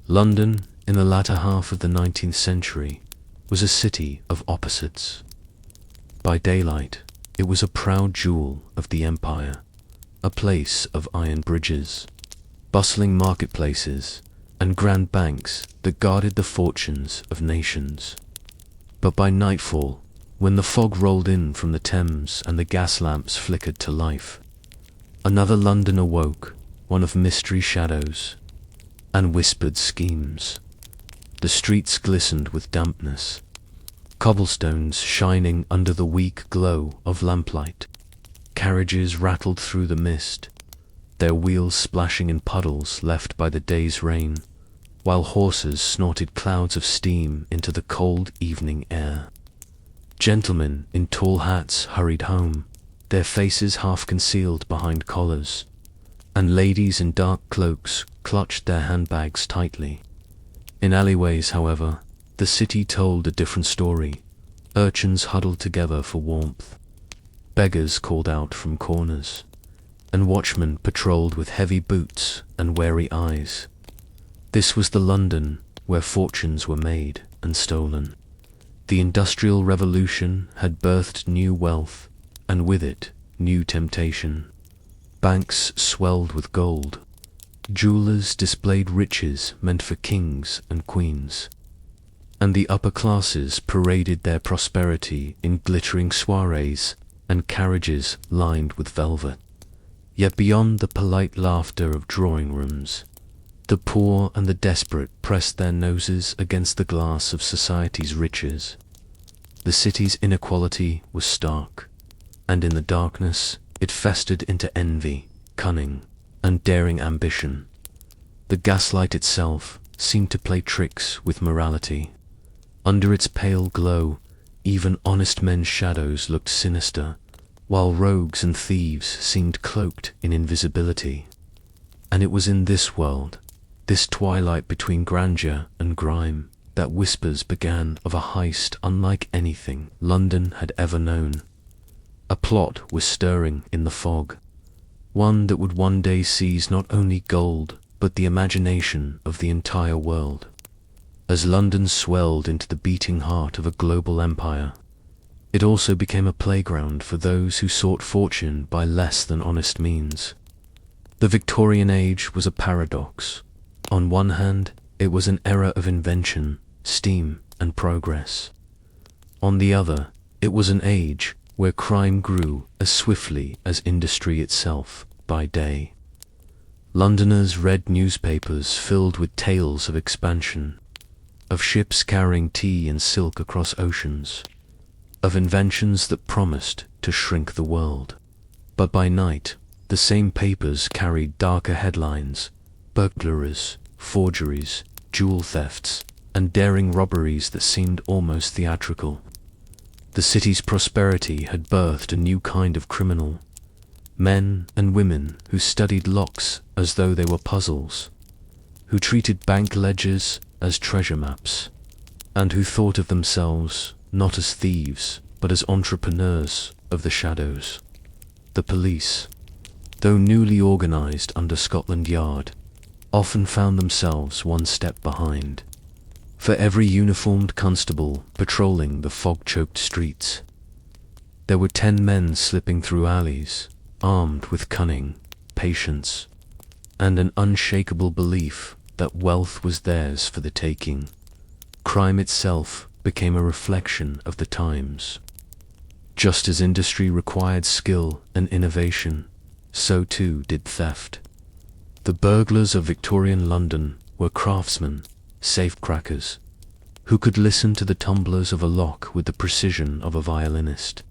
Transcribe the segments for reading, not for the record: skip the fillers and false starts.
London, in the latter half of the 19th century, was a city of opposites. By daylight, it was a proud jewel of the empire, a place of iron bridges, bustling marketplaces, and grand banks that guarded the fortunes of nations. But by nightfall, when the fog rolled in from the Thames and the gas lamps flickered to life, another London awoke, one of mystery shadows and whispered schemes. The streets glistened with dampness, cobblestones shining under the weak glow of lamplight. Carriages rattled through the mist, their wheels splashing in puddles left by the day's rain, while horses snorted clouds of steam into the cold evening air. Gentlemen in tall hats hurried home, their faces half concealed behind collars, and ladies in dark cloaks clutched their handbags tightly. In alleyways, however, the city told a different story. Urchins huddled together for warmth, beggars called out from corners, and watchmen patrolled with heavy boots and wary eyes. This was the London where fortunes were made and stolen. The Industrial Revolution had birthed new wealth, and with it, new temptation. Banks swelled with gold. Jewelers displayed riches meant for kings and queens, and the upper classes paraded their prosperity in glittering soirees and carriages lined with velvet. Yet beyond the polite laughter of drawing rooms, the poor and the desperate pressed their noses against the glass of society's riches. The city's inequality was stark, and in the darkness it festered into envy, cunning, and daring ambition. The gaslight itself seemed to play tricks with morality. Under its pale glow, even honest men's shadows looked sinister, while rogues and thieves seemed cloaked in invisibility. And it was in this world, this twilight between grandeur and grime, that whispers began of a heist unlike anything London had ever known. A plot was stirring in the fog, one that would one day seize not only gold, but the imagination of the entire world. As London swelled into the beating heart of a global empire, it also became a playground for those who sought fortune by less than honest means. The Victorian age was a paradox. On one hand, it was an era of invention, steam, and progress. On the other, it was an age where crime grew as swiftly as industry itself by day. Londoners read newspapers filled with tales of expansion, of ships carrying tea and silk across oceans, of inventions that promised to shrink the world. But by night, the same papers carried darker headlines: burglaries, forgeries, jewel thefts, and daring robberies that seemed almost theatrical. The city's prosperity had birthed a new kind of criminal, men and women who studied locks as though they were puzzles, who treated bank ledgers as treasure maps, and who thought of themselves not as thieves, but as entrepreneurs of the shadows. The police, though newly organized under Scotland Yard, often found themselves one step behind. For every uniformed constable patrolling the fog-choked streets, there were 10 men slipping through alleys, armed with cunning, patience, and an unshakable belief that wealth was theirs for the taking. Crime itself became a reflection of the times. Just as industry required skill and innovation, so too did theft. The burglars of Victorian London were craftsmen, safecrackers, who could listen to the tumblers of a lock with the precision of a violinist.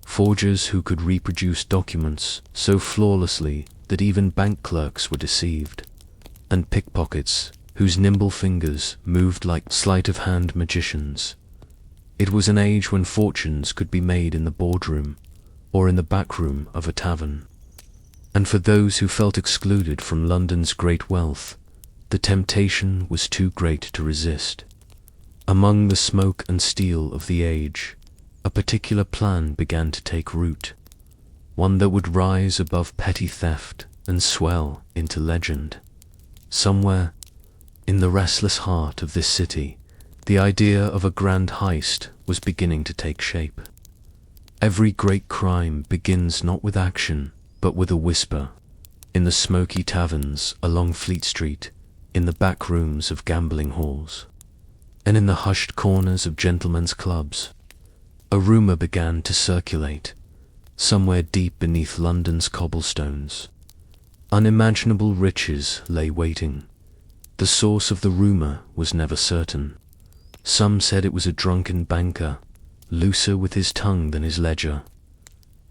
Forgers who could reproduce documents so flawlessly that even bank clerks were deceived. And pickpockets whose nimble fingers moved like sleight-of-hand magicians. It was an age when fortunes could be made in the boardroom or in the back room of a tavern. And for those who felt excluded from London's great wealth, the temptation was too great to resist. Among the smoke and steel of the age, a particular plan began to take root, one that would rise above petty theft and swell into legend. Somewhere, In the restless heart of this city, the idea of a grand heist was beginning to take shape. Every great crime begins not with action, but with a whisper. In the smoky taverns along Fleet Street, in the back rooms of gambling halls, and in the hushed corners of gentlemen's clubs, a rumor began to circulate. Somewhere deep beneath London's cobblestones, unimaginable riches lay waiting. The source of the rumor was never certain. Some said it was a drunken banker, looser with his tongue than his ledger.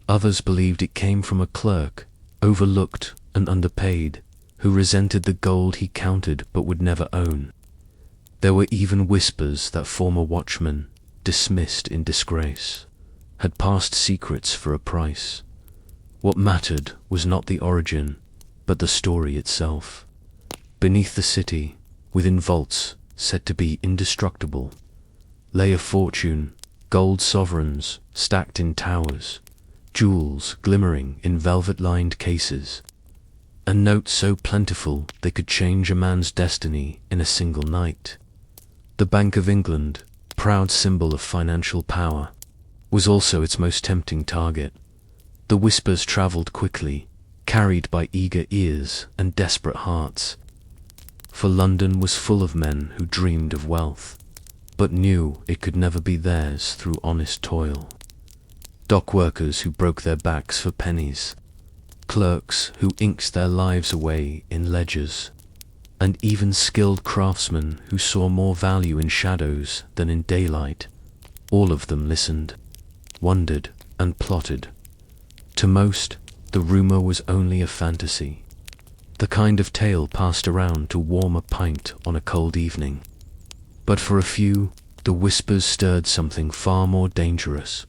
Others believed it came from a clerk, overlooked and underpaid, who resented the gold he counted but would never own. There were even whispers that former watchmen, dismissed in disgrace, had passed secrets for a price. What mattered was not the origin, but the story itself. Beneath the city, within vaults said to be indestructible, lay a fortune, gold sovereigns stacked in towers, jewels glimmering in velvet-lined cases, and notes so plentiful they could change a man's destiny in a single night. The Bank of England, proud symbol of financial power, was also its most tempting target. The whispers travelled quickly, carried by eager ears and desperate hearts. For London was full of men who dreamed of wealth, but knew it could never be theirs through honest toil. Dock workers who broke their backs for pennies, clerks who inked their lives away in ledgers, and even skilled craftsmen who saw more value in shadows than in daylight. All of them listened, wondered, and plotted. To most, the rumor was only a fantasy, the kind of tale passed around to warm a pint on a cold evening. But for a few, the whispers stirred something far more dangerous: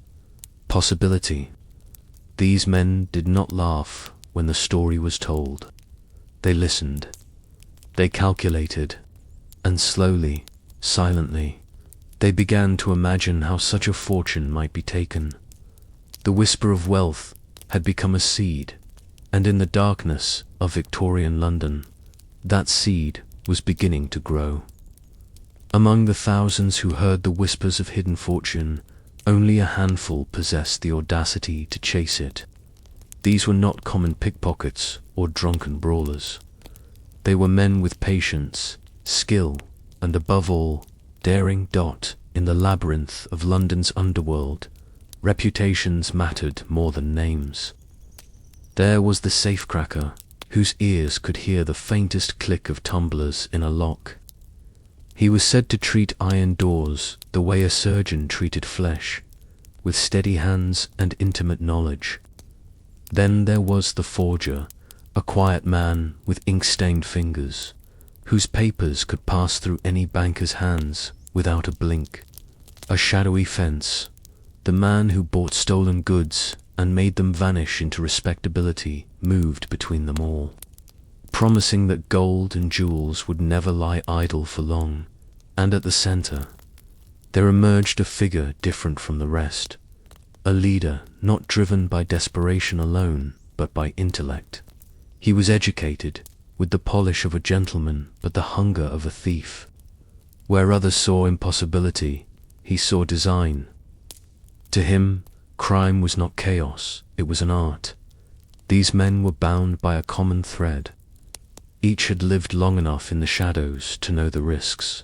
possibility. These men did not laugh when the story was told. They listened. They calculated, and slowly, silently, they began to imagine how such a fortune might be taken. The whisper of wealth had become a seed, and in the darkness of Victorian London, that seed was beginning to grow. Among the thousands who heard the whispers of hidden fortune, only a handful possessed the audacity to chase it. These were not common pickpockets or drunken brawlers. They were men with patience, skill, and above all, daring. In the labyrinth of London's underworld, reputations mattered more than names. There was the safecracker, whose ears could hear the faintest click of tumblers in a lock. He was said to treat iron doors the way a surgeon treated flesh, with steady hands and intimate knowledge. Then there was the forger, a quiet man with ink-stained fingers, whose papers could pass through any banker's hands without a blink. A shadowy fence, the man who bought stolen goods and made them vanish into respectability, moved between them all, promising that gold and jewels would never lie idle for long. And at the center, there emerged a figure different from the rest, a leader not driven by desperation alone, but by intellect. He was educated, with the polish of a gentleman, but the hunger of a thief. Where others saw impossibility, he saw design. To him, crime was not chaos, it was an art. These men were bound by a common thread. Each had lived long enough in the shadows to know the risks.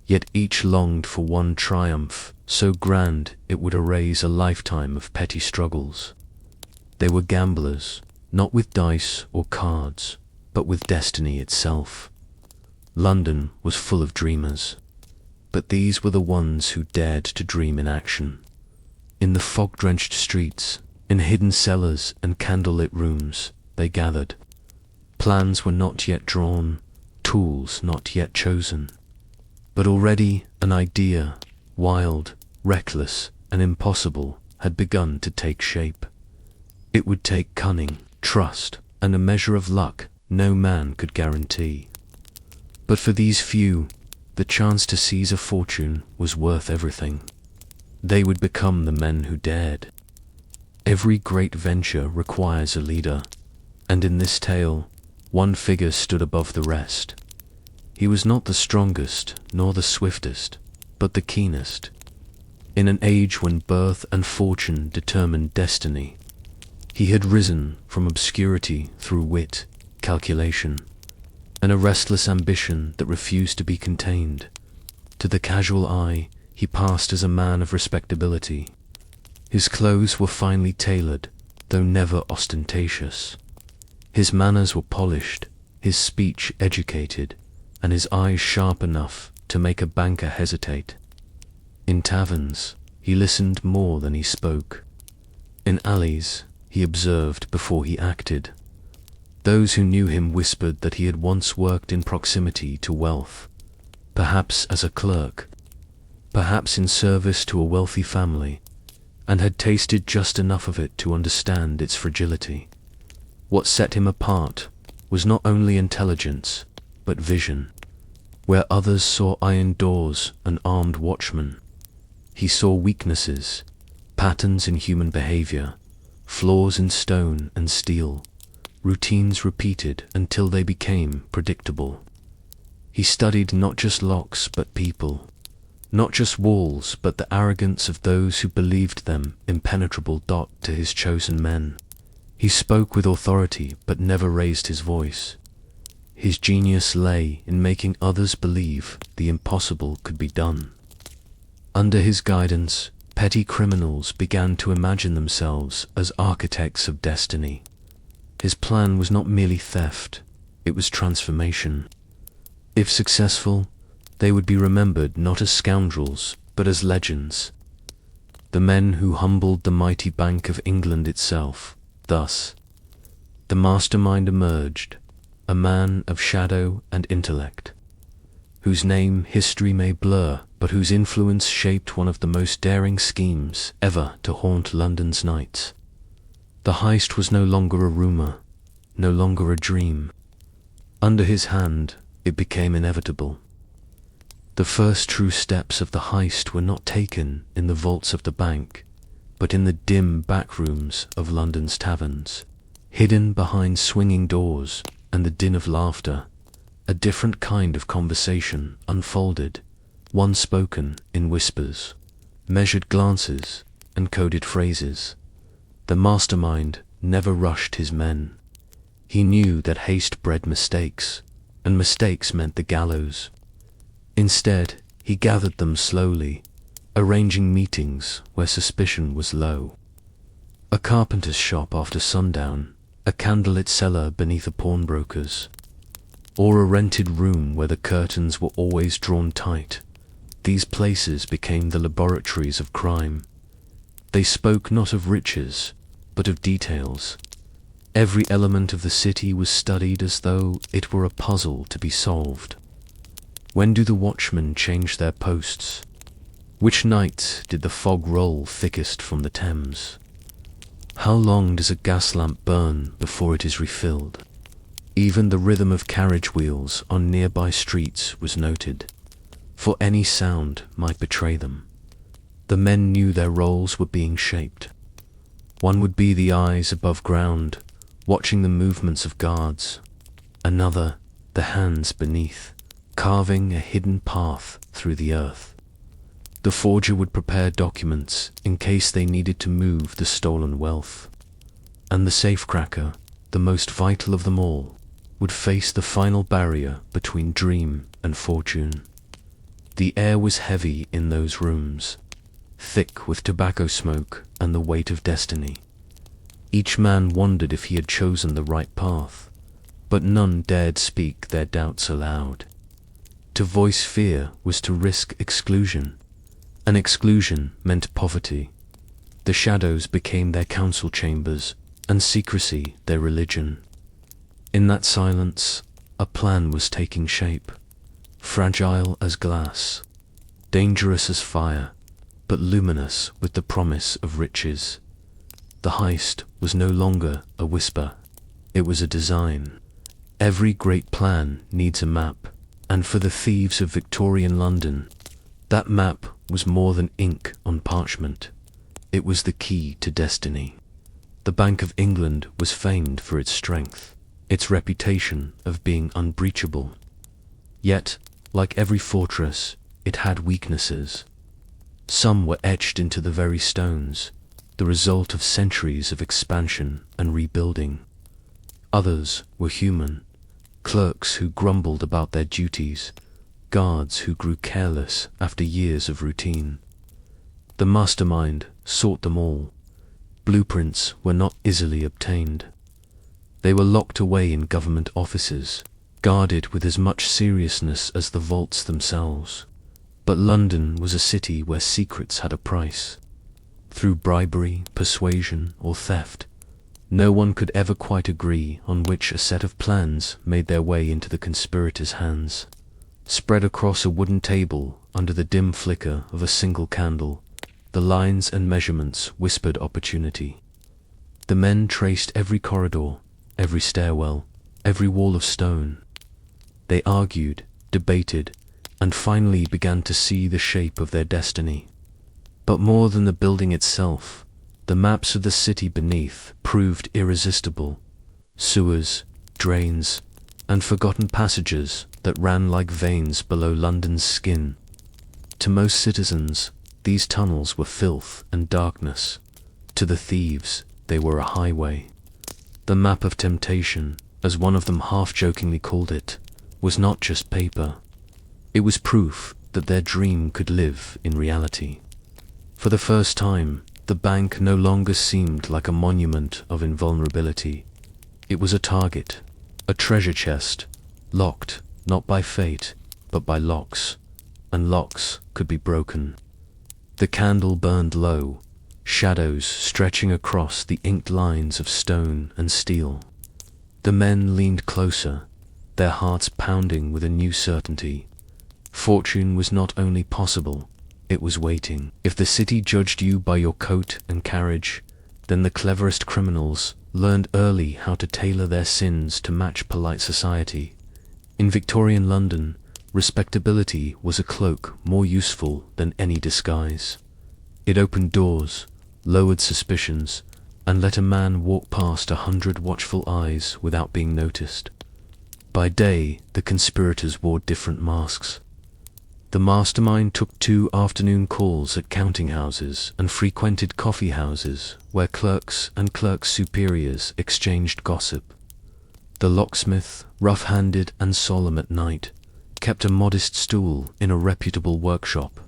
Yet each longed for one triumph, so grand it would erase a lifetime of petty struggles. They were gamblers, not with dice or cards, but with destiny itself. London was full of dreamers, but these were the ones who dared to dream in action. In the fog-drenched streets, in hidden cellars and candlelit rooms, they gathered. Plans were not yet drawn, tools not yet chosen. But already an idea, wild, reckless, and impossible, had begun to take shape. It would take cunning, trust, and a measure of luck no man could guarantee. But for these few, the chance to seize a fortune was worth everything. They would become the men who dared. Every great venture requires a leader, and in this tale, one figure stood above the rest. He was not the strongest nor the swiftest, but the keenest. In an age when birth and fortune determined destiny, he had risen from obscurity through wit, calculation, and a restless ambition that refused to be contained. To the casual eye, he passed as a man of respectability. His clothes were finely tailored, though never ostentatious. His manners were polished, his speech educated, and his eyes sharp enough to make a banker hesitate. In taverns, he listened more than he spoke. In alleys, he observed before he acted. Those who knew him whispered that he had once worked in proximity to wealth, perhaps as a clerk, perhaps in service to a wealthy family, and had tasted just enough of it to understand its fragility. What set him apart was not only intelligence, but vision. Where others saw iron doors and armed watchmen, he saw weaknesses, patterns in human behavior, flaws in stone and steel, routines repeated until they became predictable. He studied not just locks but people, not just walls but the arrogance of those who believed them impenetrable. To his chosen men, he spoke with authority but never raised his voice. His genius lay in making others believe the impossible could be done. Under his guidance, petty criminals began to imagine themselves as architects of destiny. His plan was not merely theft, it was transformation. If successful, they would be remembered not as scoundrels, but as legends. The men who humbled the mighty Bank of England itself. Thus, the mastermind emerged, a man of shadow and intellect, whose name history may blur, but whose influence shaped one of the most daring schemes ever to haunt London's nights. The heist was no longer a rumor, no longer a dream. Under his hand, it became inevitable. The first true steps of the heist were not taken in the vaults of the bank, but in the dim back rooms of London's taverns. Hidden behind swinging doors and the din of laughter, a different kind of conversation unfolded, one spoken in whispers, measured glances, and coded phrases. The mastermind never rushed his men. He knew that haste bred mistakes, and mistakes meant the gallows. Instead, he gathered them slowly, arranging meetings where suspicion was low. A carpenter's shop after sundown, a candlelit cellar beneath a pawnbroker's, or a rented room where the curtains were always drawn tight. These places became the laboratories of crime. They spoke not of riches, but of details. Every element of the city was studied as though it were a puzzle to be solved. When do the watchmen change their posts? Which night did the fog roll thickest from the Thames? How long does a gas lamp burn before it is refilled? Even the rhythm of carriage wheels on nearby streets was noted, for any sound might betray them. The men knew their roles were being shaped. One would be the eyes above ground, watching the movements of guards. Another, the hands beneath, carving a hidden path through the earth. The forger would prepare documents in case they needed to move the stolen wealth. And the safecracker, the most vital of them all, would face the final barrier between dream and fortune. The air was heavy in those rooms, thick with tobacco smoke and the weight of destiny. Each man wondered if he had chosen the right path, but none dared speak their doubts aloud. To voice fear was to risk exclusion, and exclusion meant poverty. The shadows became their council chambers, and secrecy their religion. In that silence, a plan was taking shape, fragile as glass, dangerous as fire, but luminous with the promise of riches. The heist was no longer a whisper, it was a design. Every great plan needs a map, and for the thieves of Victorian London, that map was more than ink on parchment. It was the key to destiny. The Bank of England was famed for its strength, its reputation of being unbreachable. Yet, like every fortress, it had weaknesses. Some were etched into the very stones, the result of centuries of expansion and rebuilding. Others were human, clerks who grumbled about their duties, guards who grew careless after years of routine. The mastermind sought them all. Blueprints were not easily obtained. They were locked away in government offices, guarded with as much seriousness as the vaults themselves. But London was a city where secrets had a price. Through bribery, persuasion, or theft, no one could ever quite agree on which a set of plans made their way into the conspirators' hands. Spread across a wooden table under the dim flicker of a single candle, the lines and measurements whispered opportunity. The men traced every corridor, every stairwell, every wall of stone. They argued, debated, and finally began to see the shape of their destiny. But more than the building itself, the maps of the city beneath proved irresistible. Sewers, drains, and forgotten passages that ran like veins below London's skin. To most citizens, these tunnels were filth and darkness. To the thieves, they were a highway. The map of temptation, as one of them half-jokingly called it, was not just paper. It was proof that their dream could live in reality. For the first time, the bank no longer seemed like a monument of invulnerability. It was a target, a treasure chest, locked not by fate, but by locks, and locks could be broken. The candle burned low, shadows stretching across the inked lines of stone and steel. The men leaned closer, their hearts pounding with a new certainty. Fortune was not only possible, it was waiting. If the city judged you by your coat and carriage, then the cleverest criminals learned early how to tailor their sins to match polite society. In Victorian London, respectability was a cloak more useful than any disguise. It opened doors, lowered suspicions, and let a man walk past 100 watchful eyes without being noticed. By day, the conspirators wore different masks. The mastermind took 2 afternoon calls at counting houses and frequented coffee houses where clerks and clerks' superiors exchanged gossip. The locksmith, rough-handed and solemn at night, kept a modest stool in a reputable workshop,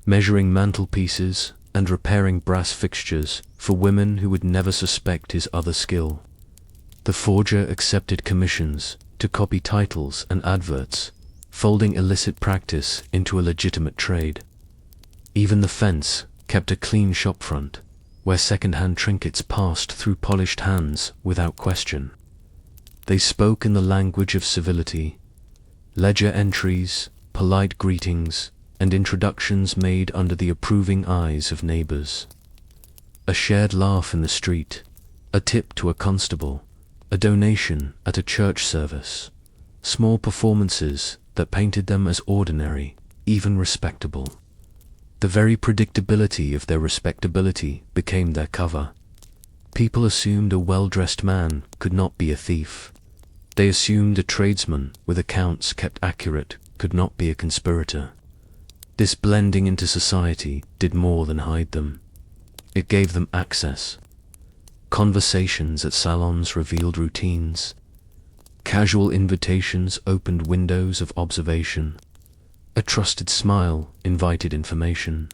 measuring mantelpieces and repairing brass fixtures for women who would never suspect his other skill. The forger accepted commissions to copy titles and adverts, folding illicit practice into a legitimate trade. Even the fence kept a clean shopfront, where second-hand trinkets passed through polished hands without question. They spoke in the language of civility, ledger entries, polite greetings, and introductions made under the approving eyes of neighbors. A shared laugh in the street, a tip to a constable, a donation at a church service, small performances that painted them as ordinary, even respectable. The very predictability of their respectability became their cover. People assumed a well-dressed man could not be a thief. They assumed a tradesman with accounts kept accurate could not be a conspirator. This blending into society did more than hide them. It gave them access. Conversations at salons revealed routines. Casual invitations opened windows of observation. A trusted smile invited information.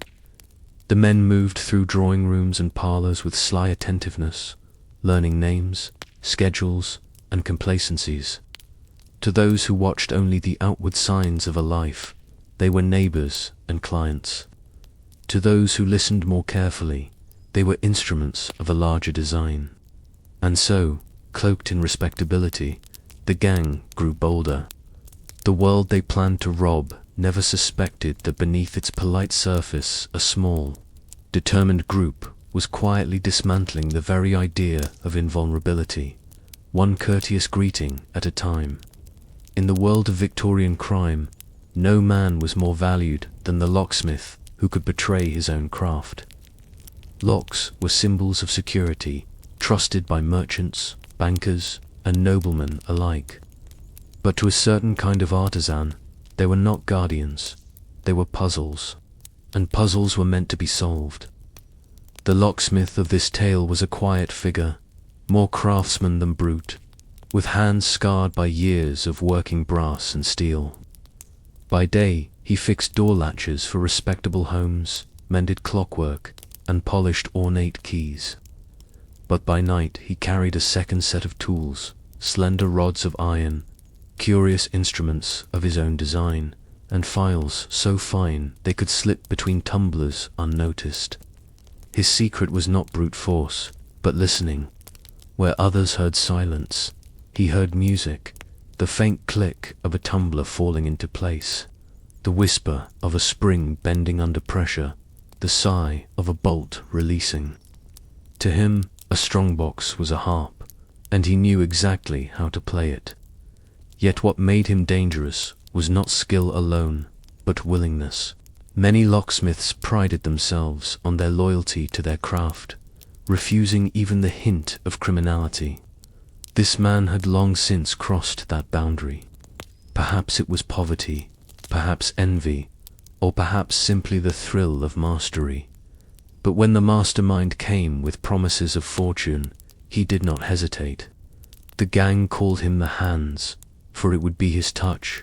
The men moved through drawing rooms and parlors with sly attentiveness, learning names, schedules, and complacencies. To those who watched only the outward signs of a life, they were neighbors and clients. To those who listened more carefully, they were instruments of a larger design. And so, cloaked in respectability, the gang grew bolder. The world they planned to rob never suspected that beneath its polite surface a small, determined group was quietly dismantling the very idea of invulnerability, one courteous greeting at a time. In the world of Victorian crime, no man was more valued than the locksmith who could betray his own craft. Locks were symbols of security, trusted by merchants, bankers, and noblemen alike. But to a certain kind of artisan, They were not guardians, they were puzzles, and puzzles were meant to be solved. The locksmith of this tale was a quiet figure, more craftsman than brute, with hands scarred by years of working brass and steel. By day, he fixed door latches for respectable homes, mended clockwork, and polished ornate keys. But by night he carried a second set of tools, slender rods of iron, curious instruments of his own design, and files so fine they could slip between tumblers unnoticed. His secret was not brute force, but listening. Where others heard silence, he heard music, the faint click of a tumbler falling into place, the whisper of a spring bending under pressure, the sigh of a bolt releasing. To him, a strongbox was a harp, and he knew exactly how to play it. Yet what made him dangerous was not skill alone, but willingness. Many locksmiths prided themselves on their loyalty to their craft, refusing even the hint of criminality. This man had long since crossed that boundary. Perhaps it was poverty, perhaps envy, or perhaps simply the thrill of mastery. But when the mastermind came with promises of fortune, he did not hesitate. The gang called him the Hands, for it would be his touch,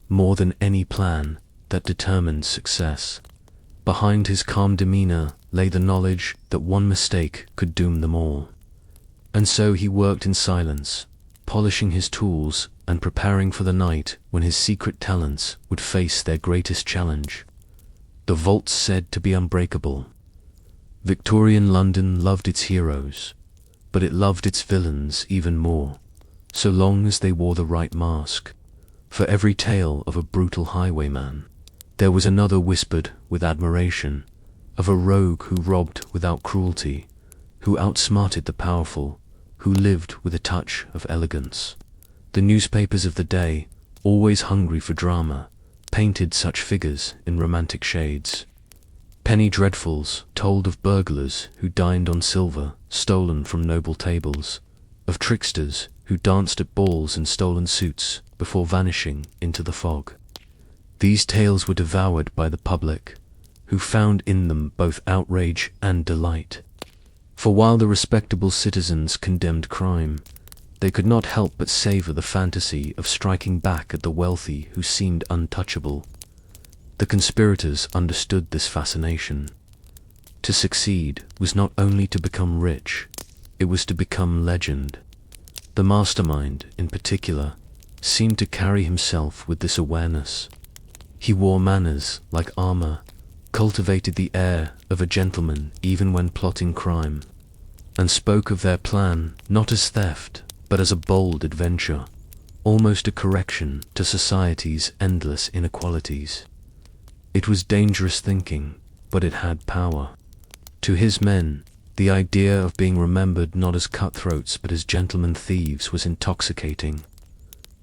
more than any plan, that determined success. Behind his calm demeanor lay the knowledge that one mistake could doom them all. And so he worked in silence, polishing his tools and preparing for the night when his secret talents would face their greatest challenge. The vaults said to be unbreakable. Victorian London loved its heroes, but it loved its villains even more, so long as they wore the right mask. For every tale of a brutal highwayman, there was another whispered with admiration, of a rogue who robbed without cruelty, who outsmarted the powerful, who lived with a touch of elegance. The newspapers of the day, always hungry for drama, painted such figures in romantic shades. Penny dreadfuls told of burglars who dined on silver stolen from noble tables, of tricksters who danced at balls in stolen suits before vanishing into the fog. These tales were devoured by the public, who found in them both outrage and delight. For while the respectable citizens condemned crime, they could not help but savor the fantasy of striking back at the wealthy who seemed untouchable. The conspirators understood this fascination. To succeed was not only to become rich, it was to become legend. The mastermind, in particular, seemed to carry himself with this awareness. He wore manners like armor, cultivated the air of a gentleman even when plotting crime, and spoke of their plan not as theft, but as a bold adventure, almost a correction to society's endless inequalities. It was dangerous thinking, but it had power. To his men, the idea of being remembered not as cutthroats but as gentlemen thieves was intoxicating.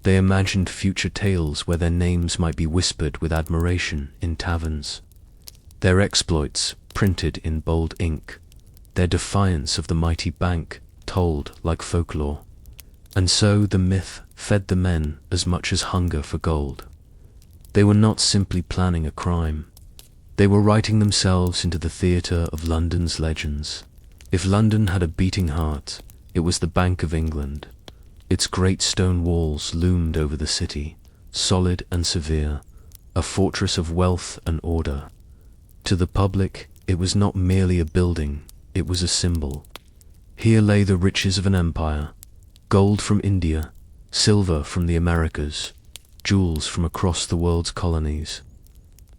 They imagined future tales where their names might be whispered with admiration in taverns, their exploits printed in bold ink, their defiance of the mighty bank told like folklore. And so the myth fed the men as much as hunger for gold. They were not simply planning a crime. They were writing themselves into the theatre of London's legends. If London had a beating heart, it was the Bank of England. Its great stone walls loomed over the city, solid and severe, a fortress of wealth and order. To the public, it was not merely a building, it was a symbol. Here lay the riches of an empire, gold from India, silver from the Americas, jewels from across the world's colonies.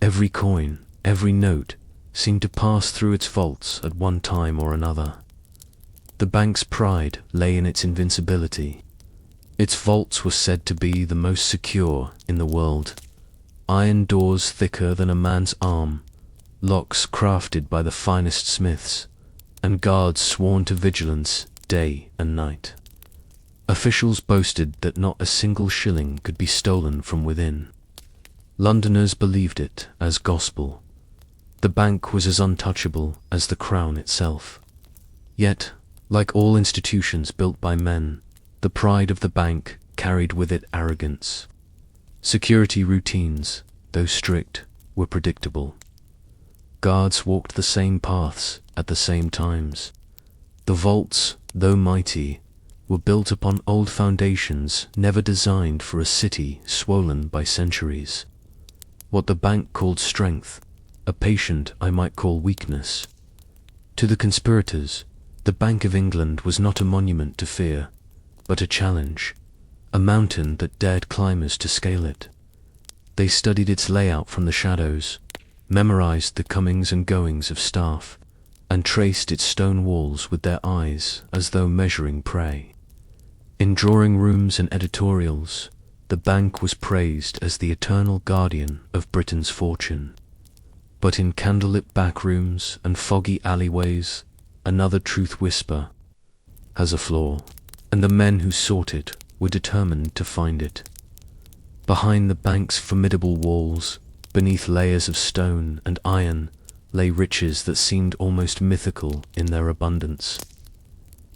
Every coin, every note, seemed to pass through its vaults at one time or another. The bank's pride lay in its invincibility. Its vaults were said to be the most secure in the world. Iron doors thicker than a man's arm, locks crafted by the finest smiths, and guards sworn to vigilance day and night. Officials boasted that not a single shilling could be stolen from within. Londoners believed it as gospel. The bank was as untouchable as the crown itself. Yet, like all institutions built by men, the pride of the bank carried with it arrogance. Security routines, though strict, were predictable. Guards walked the same paths at the same times. The vaults, though mighty, were built upon old foundations never designed for a city swollen by centuries. What the bank called strength, a patient I might call weakness. To the conspirators, the Bank of England was not a monument to fear, but a challenge, a mountain that dared climbers to scale it. They studied its layout from the shadows, memorized the comings and goings of staff, and traced its stone walls with their eyes as though measuring prey. In drawing rooms and editorials, the bank was praised as the eternal guardian of Britain's fortune. But in candlelit back rooms and foggy alleyways, another truth whisper has a flaw, and the men who sought it were determined to find it. Behind the bank's formidable walls, beneath layers of stone and iron, lay riches that seemed almost mythical in their abundance.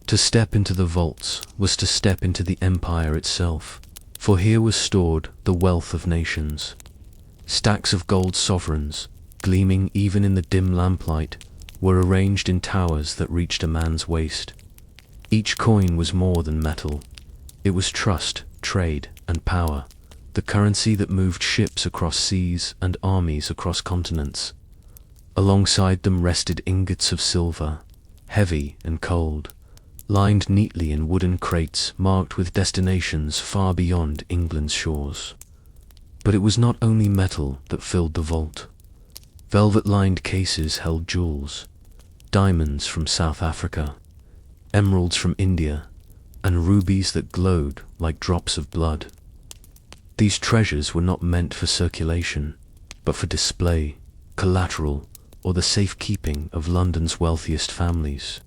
To step into the vaults was to step into the empire itself, for here was stored the wealth of nations. Stacks of gold sovereigns, gleaming even in the dim lamplight, were arranged in towers that reached a man's waist. Each coin was more than metal. It was trust, trade, and power, the currency that moved ships across seas and armies across continents. Alongside them rested ingots of silver, heavy and cold, lined neatly in wooden crates marked with destinations far beyond England's shores. But it was not only metal that filled the vault. Velvet-lined cases held jewels, diamonds from South Africa, emeralds from India, and rubies that glowed like drops of blood. These treasures were not meant for circulation, but for display, collateral, or the safekeeping of London's wealthiest families.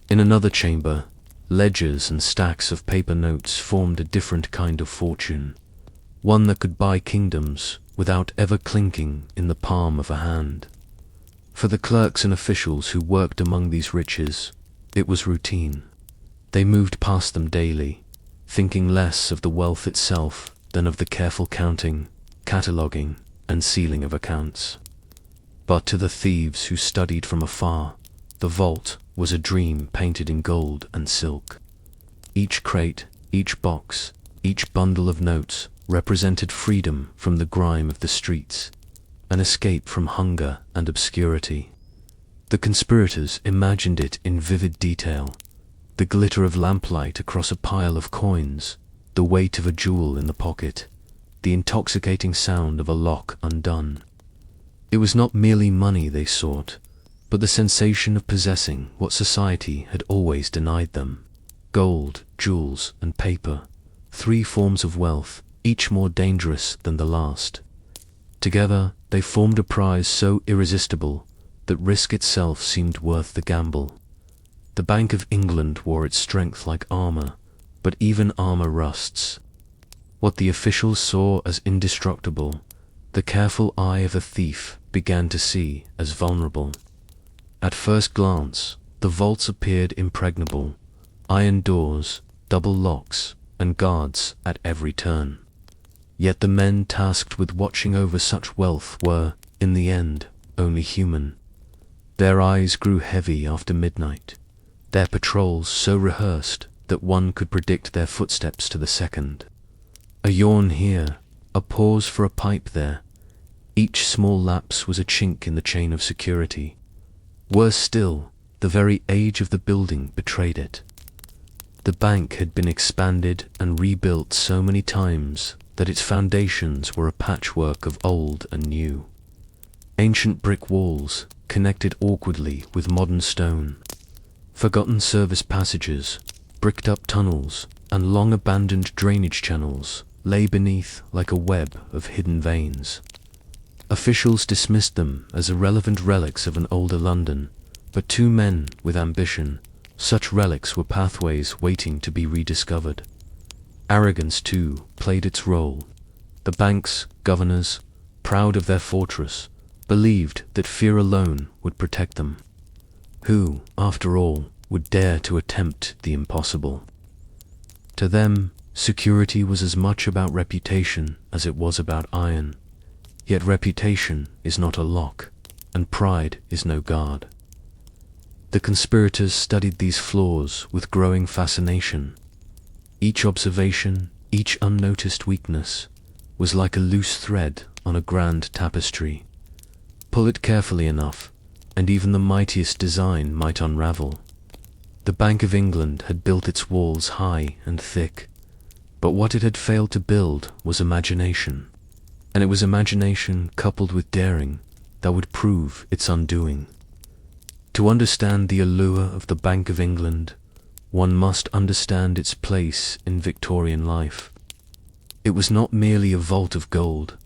In another chamber, ledgers and stacks of paper notes formed a different kind of fortune, one that could buy kingdoms without ever clinking in the palm of a hand. For the clerks and officials who worked among these riches, it was routine. They moved past them daily, thinking less of the wealth itself than of the careful counting, cataloguing, and sealing of accounts. But to the thieves who studied from afar, the vault was a dream painted in gold and silk. Each crate, each box, each bundle of notes represented freedom from the grime of the streets, an escape from hunger and obscurity. The conspirators imagined it in vivid detail, the glitter of lamplight across a pile of coins, the weight of a jewel in the pocket, the intoxicating sound of a lock undone. It was not merely money they sought, but the sensation of possessing what society had always denied them. Gold, jewels, and paper, three forms of wealth, each more dangerous than the last. Together, they formed a prize so irresistible that risk itself seemed worth the gamble. The Bank of England wore its strength like armor, but even armor rusts. What the officials saw as indestructible, the careful eye of a thief began to see as vulnerable. At first glance, the vaults appeared impregnable, iron doors, double locks, and guards at every turn. Yet the men tasked with watching over such wealth were, in the end, only human. Their eyes grew heavy after midnight, their patrols so rehearsed that one could predict their footsteps to the second. A yawn here, a pause for a pipe there. Each small lapse was a chink in the chain of security. Worse still, the very age of the building betrayed it. The bank had been expanded and rebuilt so many times that its foundations were a patchwork of old and new. Ancient brick walls connected awkwardly with modern stone. Forgotten service passages, bricked-up tunnels, and long-abandoned drainage channels lay beneath like a web of hidden veins. Officials dismissed them as irrelevant relics of an older London, but to men with ambition, such relics were pathways waiting to be rediscovered. Arrogance, too, played its role. The bank's governors, proud of their fortress, believed that fear alone would protect them. Who, after all, would dare to attempt the impossible? To them, Security was as much about reputation as it was about iron. Yet reputation is not a lock, and pride is no guard. The conspirators studied these flaws with growing fascination. Each observation, each unnoticed weakness, was like a loose thread on a grand tapestry. Pull it carefully enough, and even the mightiest design might unravel. The Bank of England had built its walls high and thick, but what it had failed to build was imagination. And it was imagination coupled with daring that would prove its undoing. To understand the allure of the Bank of England, one must understand its place in Victorian life. It was not merely a vault of gold,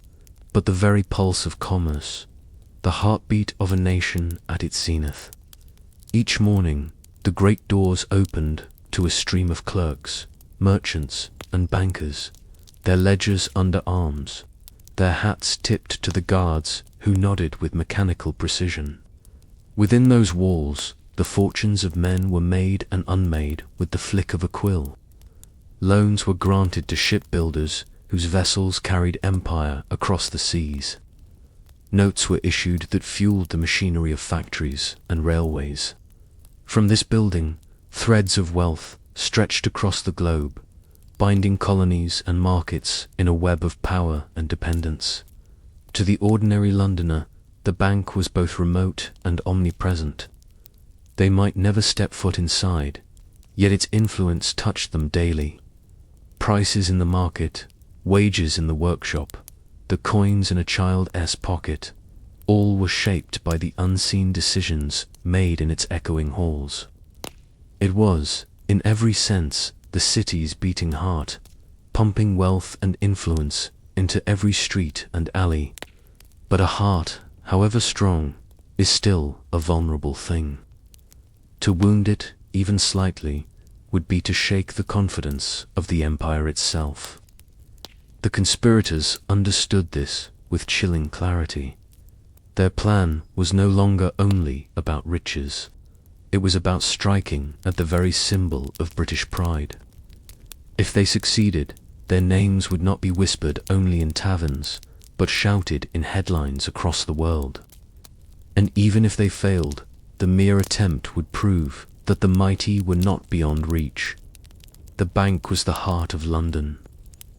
but the very pulse of commerce, the heartbeat of a nation at its zenith. Each morning, the great doors opened to a stream of clerks, merchants, and bankers, their ledgers under arms, their hats tipped to the guards who nodded with mechanical precision. Within those walls, the fortunes of men were made and unmade with the flick of a quill. Loans were granted to shipbuilders whose vessels carried empire across the seas. Notes were issued that fueled the machinery of factories and railways. From this building, threads of wealth stretched across the globe, binding colonies and markets in a web of power and dependence. To the ordinary Londoner, the bank was both remote and omnipresent. They might never step foot inside, yet its influence touched them daily. Prices in the market, wages in the workshop, the coins in a child's pocket, all were shaped by the unseen decisions made in its echoing halls. It was, in every sense, the city's beating heart, pumping wealth and influence into every street and alley. But a heart, however strong, is still a vulnerable thing. To wound it, even slightly, would be to shake the confidence of the empire itself. The conspirators understood this with chilling clarity. Their plan was no longer only about riches. It was about striking at the very symbol of British pride. If they succeeded, their names would not be whispered only in taverns, but shouted in headlines across the world. And even if they failed, the mere attempt would prove that the mighty were not beyond reach. The bank was the heart of London,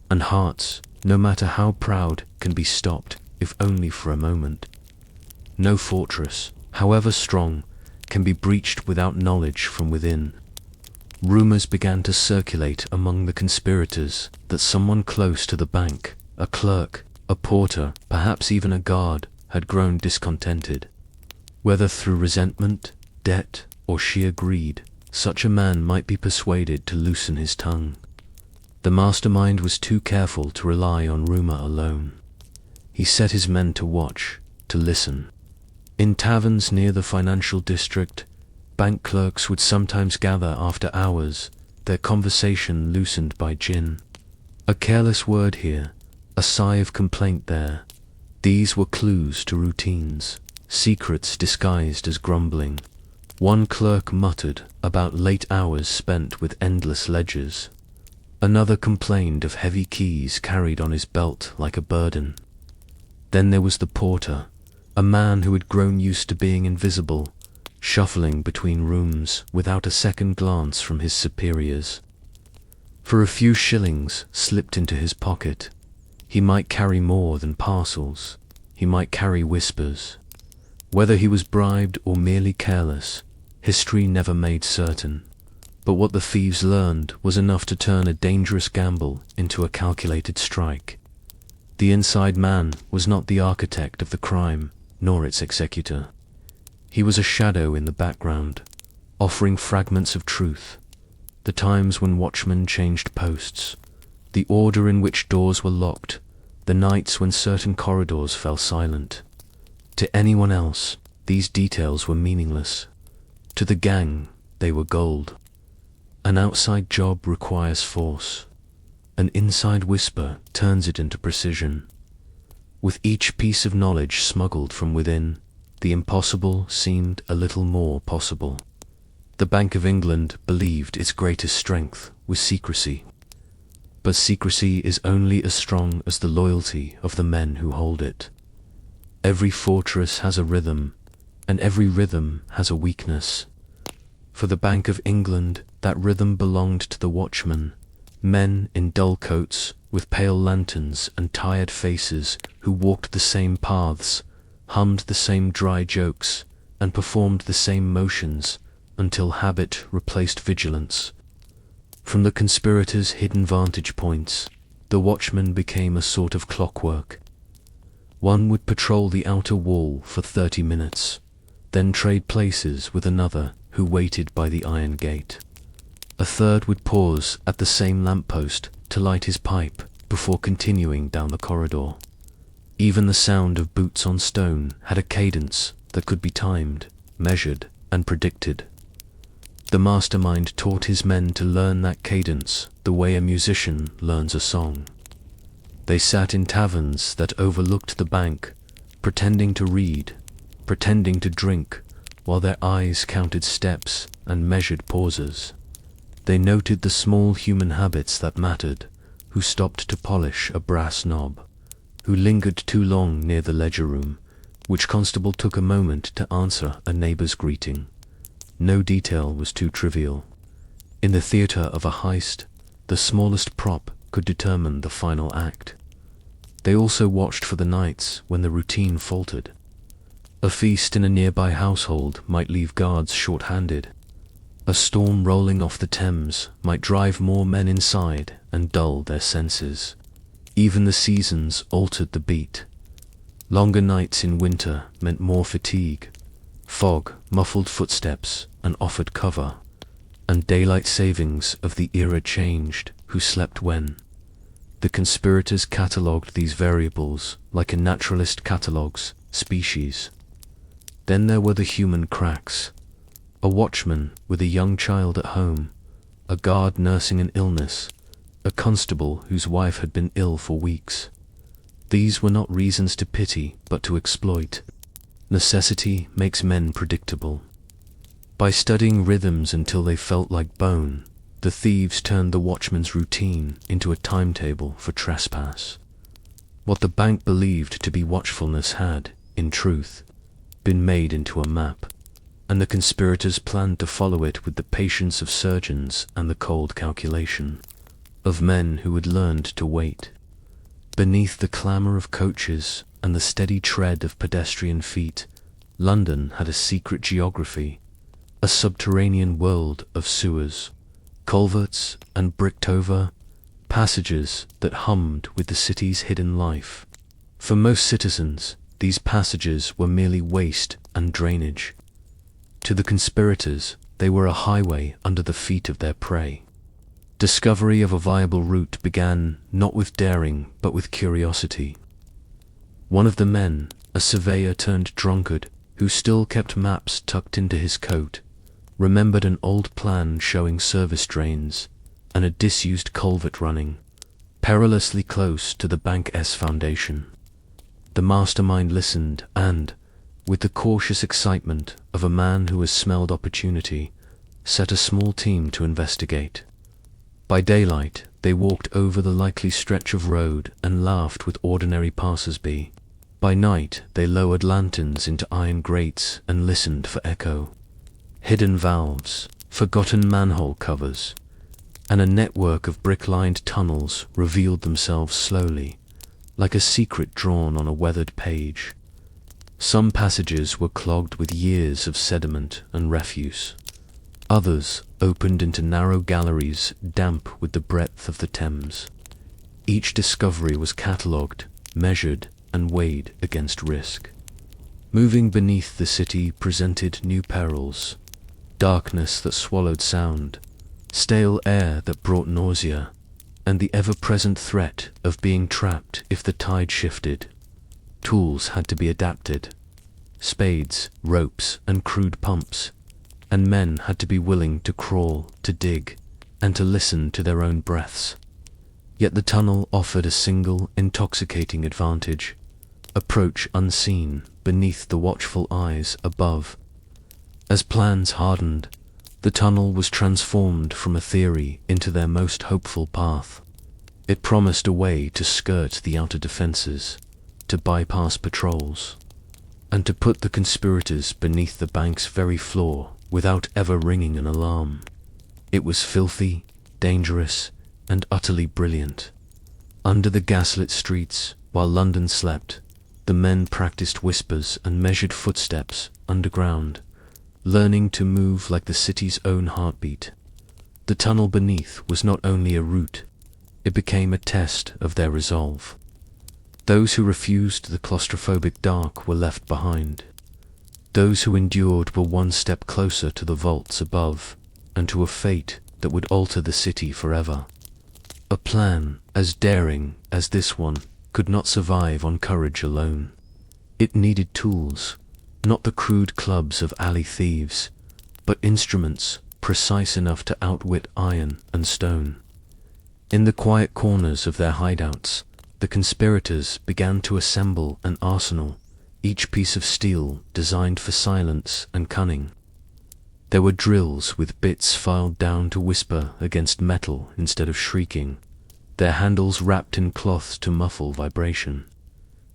and hearts, no matter how proud, can be stopped, if only for a moment. No fortress, however strong, can be breached without knowledge from within. Rumors began to circulate among the conspirators that someone close to the bank, a clerk, a porter, perhaps even a guard, had grown discontented. Whether through resentment, debt, or sheer greed, such a man might be persuaded to loosen his tongue. The mastermind was too careful to rely on rumor alone. He set his men to watch, to listen. In taverns near the financial district, bank clerks would sometimes gather after hours, their conversation loosened by gin. A careless word here, a sigh of complaint there. These were clues to routines, secrets disguised as grumbling. One clerk muttered about late hours spent with endless ledgers. Another complained of heavy keys carried on his belt like a burden. Then there was the porter, a man who had grown used to being invisible, shuffling between rooms without a second glance from his superiors. For a few shillings slipped into his pocket, he might carry more than parcels. He might carry whispers. Whether he was bribed or merely careless, history never made certain. But what the thieves learned was enough to turn a dangerous gamble into a calculated strike. The inside man was not the architect of the crime, nor its executor. He was a shadow in the background, offering fragments of truth, the times when watchmen changed posts, the order in which doors were locked, the nights when certain corridors fell silent. To anyone else, these details were meaningless. To the gang, they were gold. An outside job requires force. An inside whisper turns it into precision. With each piece of knowledge smuggled from within, the impossible seemed a little more possible. The Bank of England believed its greatest strength was secrecy. but secrecy is only as strong as the loyalty of the men who hold it. Every fortress has a rhythm, and every rhythm has a weakness. For the Bank of England, that rhythm belonged to the watchmen, men in dull coats with pale lanterns and tired faces who walked the same paths, hummed the same dry jokes, and performed the same motions until habit replaced vigilance. From the conspirators' hidden vantage points, the watchman became a sort of clockwork. One would patrol the outer wall for 30 minutes, then trade places with another who waited by the iron gate. A third would pause at the same lamppost to light his pipe before continuing down the corridor. Even the sound of boots on stone had a cadence that could be timed, measured, and predicted. The mastermind taught his men to learn that cadence the way a musician learns a song. They sat in taverns that overlooked the bank, pretending to read, pretending to drink, while their eyes counted steps and measured pauses. They noted the small human habits that mattered, who stopped to polish a brass knob, who lingered too long near the ledger room, which constable took a moment to answer a neighbor's greeting. No detail was too trivial. In the theater of a heist, the smallest prop could determine the final act. They also watched for the nights when the routine faltered. A feast in a nearby household might leave guards short-handed. A storm rolling off the Thames might drive more men inside and dull their senses. Even the seasons altered the beat. Longer nights in winter meant more fatigue. Fog muffled footsteps and offered cover, and daylight savings of the era changed who slept when. The conspirators catalogued these variables like a naturalist catalogues species. Then there were the human cracks. A watchman with a young child at home, a guard nursing an illness, a constable whose wife had been ill for weeks. These were not reasons to pity, but to exploit. Necessity makes men predictable. By studying rhythms until they felt like bone, the thieves turned the watchman's routine into a timetable for trespass. What the bank believed to be watchfulness had, in truth, been made into a map, and the conspirators planned to follow it with the patience of surgeons and the cold calculation of men who had learned to wait. Beneath the clamour of coaches and the steady tread of pedestrian feet, London had a secret geography, a subterranean world of sewers, culverts and bricked over passages that hummed with the city's hidden life. For most citizens, these passages were merely waste and drainage. To the conspirators, they were a highway under the feet of their prey. Discovery of a viable route began not with daring but with curiosity. One of the men, a surveyor turned drunkard, who still kept maps tucked into his coat, remembered an old plan showing service drains and a disused culvert running perilously close to the Bank S foundation. The mastermind listened and, with the cautious excitement of a man who has smelled opportunity, set a small team to investigate. By daylight, they walked over the likely stretch of road and laughed with ordinary passers-by. By night, they lowered lanterns into iron grates and listened for echo. Hidden valves, forgotten manhole covers, and a network of brick-lined tunnels revealed themselves slowly, like a secret drawn on a weathered page. Some passages were clogged with years of sediment and refuse. Others opened into narrow galleries damp with the breadth of the Thames. Each discovery was catalogued, measured, and weighed against risk. Moving beneath the city presented new perils: darkness that swallowed sound, stale air that brought nausea, and the ever-present threat of being trapped if the tide shifted. Tools had to be adapted: spades, ropes, and crude pumps, and men had to be willing to crawl, to dig, and to listen to their own breaths. Yet the tunnel offered a single, intoxicating advantage: approach unseen beneath the watchful eyes above. As plans hardened, the tunnel was transformed from a theory into their most hopeful path. It promised a way to skirt the outer defenses, to bypass patrols, and to put the conspirators beneath the bank's very floor without ever ringing an alarm. It was filthy, dangerous, and utterly brilliant. Under the gaslit streets, while London slept, the men practiced whispers and measured footsteps underground, learning to move like the city's own heartbeat. The tunnel beneath was not only a route, it became a test of their resolve. Those who refused the claustrophobic dark were left behind. Those who endured were one step closer to the vaults above, and to a fate that would alter the city forever. A plan as daring as this one could not survive on courage alone. It needed tools, not the crude clubs of alley thieves, but instruments precise enough to outwit iron and stone. In the quiet corners of their hideouts, the conspirators began to assemble an arsenal, each piece of steel designed for silence and cunning. There were drills with bits filed down to whisper against metal instead of shrieking, their handles wrapped in cloths to muffle vibration.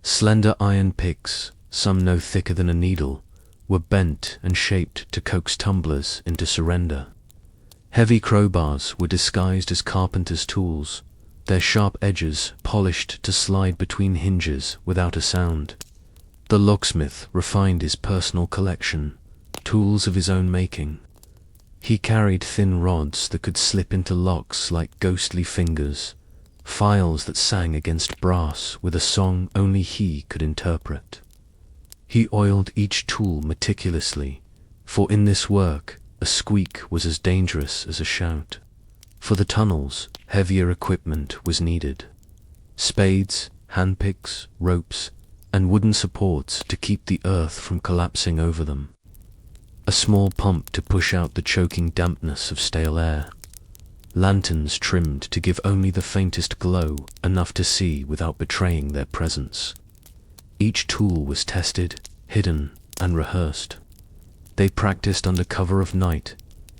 Slender iron picks, some no thicker than a needle, were bent and shaped to coax tumblers into surrender. Heavy crowbars were disguised as carpenters' tools, their sharp edges polished to slide between hinges without a sound. The locksmith refined his personal collection, tools of his own making. He carried thin rods that could slip into locks like ghostly fingers, files that sang against brass with a song only he could interpret. He oiled each tool meticulously, for in this work a squeak was as dangerous as a shout. For the tunnels, heavier equipment was needed. Spades, handpicks, ropes, and wooden supports to keep the earth from collapsing over them. A small pump to push out the choking dampness of stale air. Lanterns trimmed to give only the faintest glow, enough to see without betraying their presence. Each tool was tested, hidden, and rehearsed. They practiced under cover of night,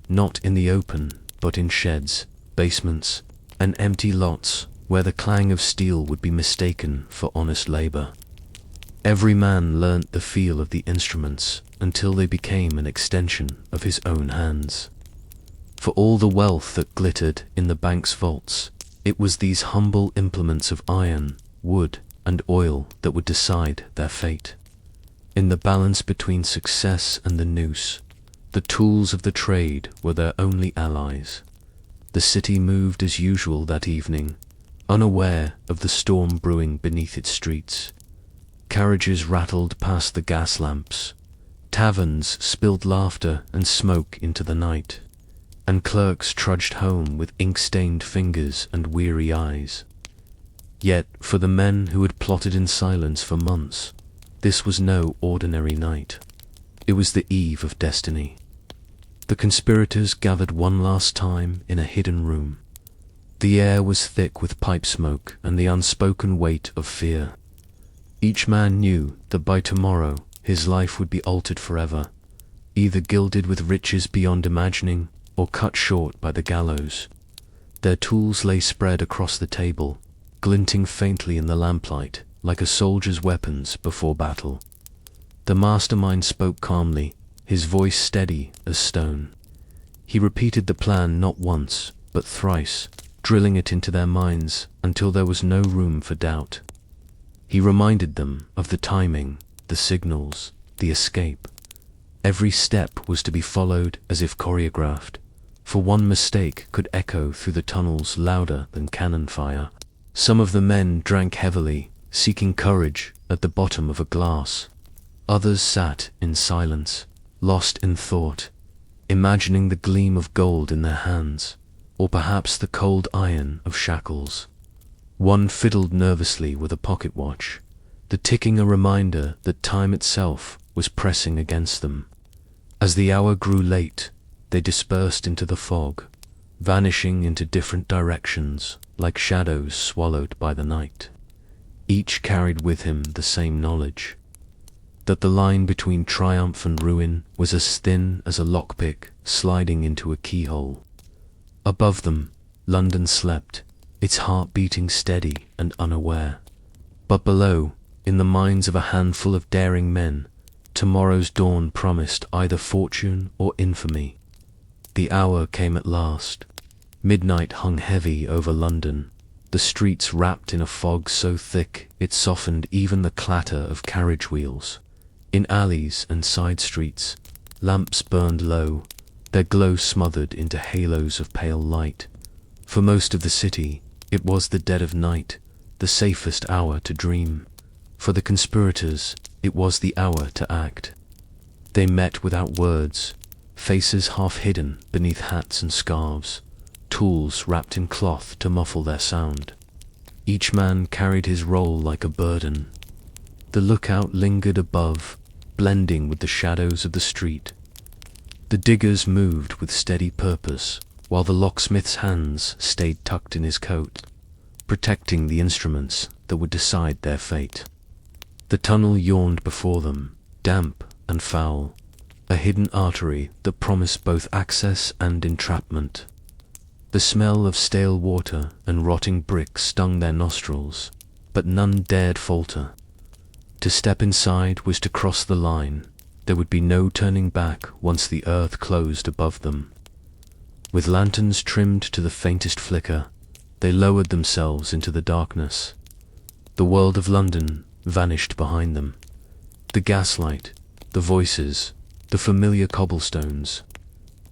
not in the open, but in sheds, basements, and empty lots where the clang of steel would be mistaken for honest labor. Every man learnt the feel of the instruments until they became an extension of his own hands. For all the wealth that glittered in the bank's vaults, it was these humble implements of iron, wood, and oil that would decide their fate. In the balance between success and the noose, the tools of the trade were their only allies. The city moved as usual that evening, unaware of the storm brewing beneath its streets. Carriages rattled past the gas lamps, taverns spilled laughter and smoke into the night, and clerks trudged home with ink-stained fingers and weary eyes. Yet, for the men who had plotted in silence for months, this was no ordinary night. It was the eve of destiny. The conspirators gathered one last time in a hidden room. The air was thick with pipe smoke and the unspoken weight of fear. Each man knew that by tomorrow his life would be altered forever, either gilded with riches beyond imagining or cut short by the gallows. Their tools lay spread across the table, glinting faintly in the lamplight like a soldier's weapons before battle. The mastermind spoke calmly, his voice steady as stone. He repeated the plan not once, but thrice, drilling it into their minds until there was no room for doubt. He reminded them of the timing, the signals, the escape. Every step was to be followed as if choreographed, for one mistake could echo through the tunnels louder than cannon fire. Some of the men drank heavily, seeking courage at the bottom of a glass. Others sat in silence, lost in thought, imagining the gleam of gold in their hands, or perhaps the cold iron of shackles. One fiddled nervously with a pocket watch, the ticking a reminder that time itself was pressing against them. As the hour grew late, they dispersed into the fog, vanishing into different directions like shadows swallowed by the night. Each carried with him the same knowledge, that the line between triumph and ruin was as thin as a lockpick sliding into a keyhole. Above them, London slept, its heart beating steady and unaware. But below, in the minds of a handful of daring men, tomorrow's dawn promised either fortune or infamy. The hour came at last. Midnight hung heavy over London, the streets wrapped in a fog so thick it softened even the clatter of carriage wheels. In alleys and side streets, lamps burned low, their glow smothered into halos of pale light. For most of the city, it was the dead of night, the safest hour to dream. For the conspirators, it was the hour to act. They met without words, faces half hidden beneath hats and scarves, tools wrapped in cloth to muffle their sound. Each man carried his role like a burden. The lookout lingered above, blending with the shadows of the street. The diggers moved with steady purpose, while the locksmith's hands stayed tucked in his coat, protecting the instruments that would decide their fate. The tunnel yawned before them, damp and foul, a hidden artery that promised both access and entrapment. The smell of stale water and rotting brick stung their nostrils, but none dared falter. To step inside was to cross the line. There would be no turning back once the earth closed above them. With lanterns trimmed to the faintest flicker, they lowered themselves into the darkness. The world of London vanished behind them. The gaslight, the voices, the familiar cobblestones.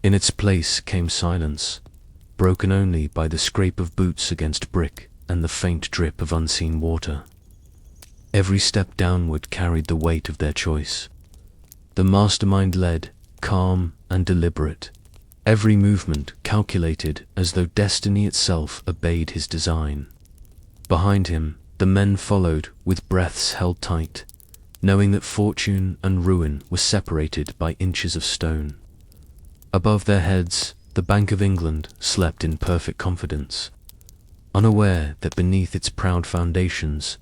In its place came silence, broken only by the scrape of boots against brick and the faint drip of unseen water. Every step downward carried the weight of their choice. The mastermind led, calm and deliberate, every movement calculated as though destiny itself obeyed his design. Behind him, the men followed with breaths held tight, knowing that fortune and ruin were separated by inches of stone. Above their heads, the Bank of England slept in perfect confidence, unaware that beneath its proud foundations,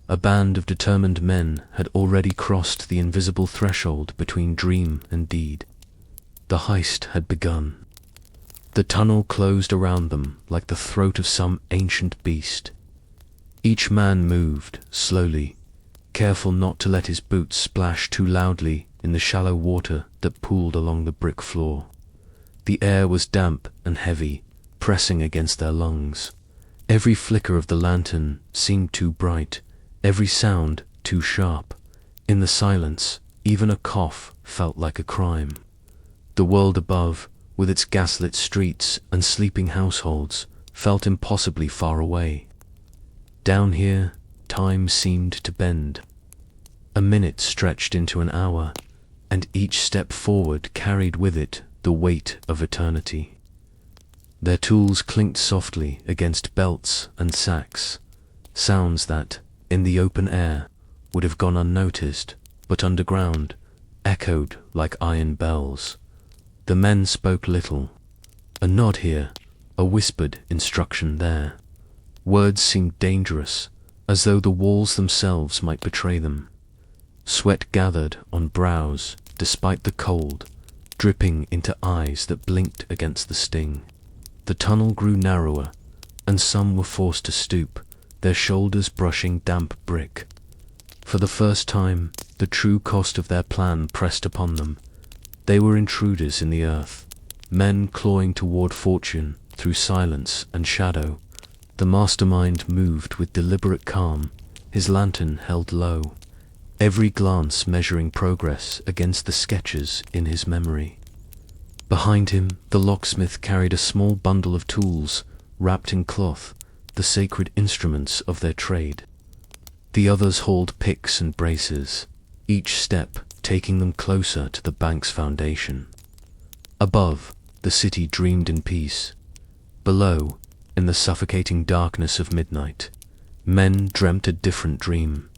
a band of determined men had already crossed the invisible threshold between dream and deed. The heist had begun. The tunnel closed around them like the throat of some ancient beast. Each man moved slowly, careful not to let his boots splash too loudly in the shallow water that pooled along the brick floor. The air was damp and heavy, pressing against their lungs. Every flicker of the lantern seemed too bright, every sound too sharp. In the silence, even a cough felt like a crime. The world above, with its gaslit streets and sleeping households, felt impossibly far away. Down here, time seemed to bend. A minute stretched into an hour, and each step forward carried with it the weight of eternity. Their tools clinked softly against belts and sacks, sounds that, in the open air, would have gone unnoticed, but underground, echoed like iron bells. The men spoke little. A nod here, a whispered instruction there. Words seemed dangerous, as though the walls themselves might betray them. Sweat gathered on brows, despite the cold, dripping into eyes that blinked against the sting. The tunnel grew narrower, and some were forced to stoop, their shoulders brushing damp brick. For the first time, the true cost of their plan pressed upon them. They were intruders in the earth, men clawing toward fortune through silence and shadow. The mastermind moved with deliberate calm, his lantern held low, every glance measuring progress against the sketches in his memory. Behind him, the locksmith carried a small bundle of tools, wrapped in cloth, the sacred instruments of their trade. The others hauled picks and braces, each step taking them closer to the bank's foundation. Above, the city dreamed in peace. Below, in the suffocating darkness of midnight, men dreamt a different dream,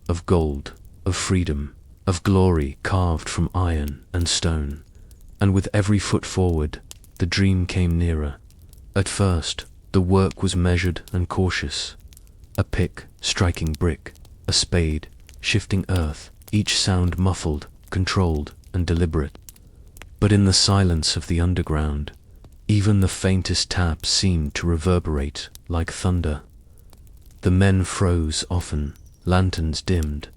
of gold, of freedom, of glory carved from iron and stone. And with every foot forward, the dream came nearer. At first, the work was measured and cautious. A pick striking brick, a spade shifting earth, each sound muffled, controlled, and deliberate. But in the silence of the underground, Even the faintest tap seemed to reverberate like thunder. The men froze often, lanterns dimmed,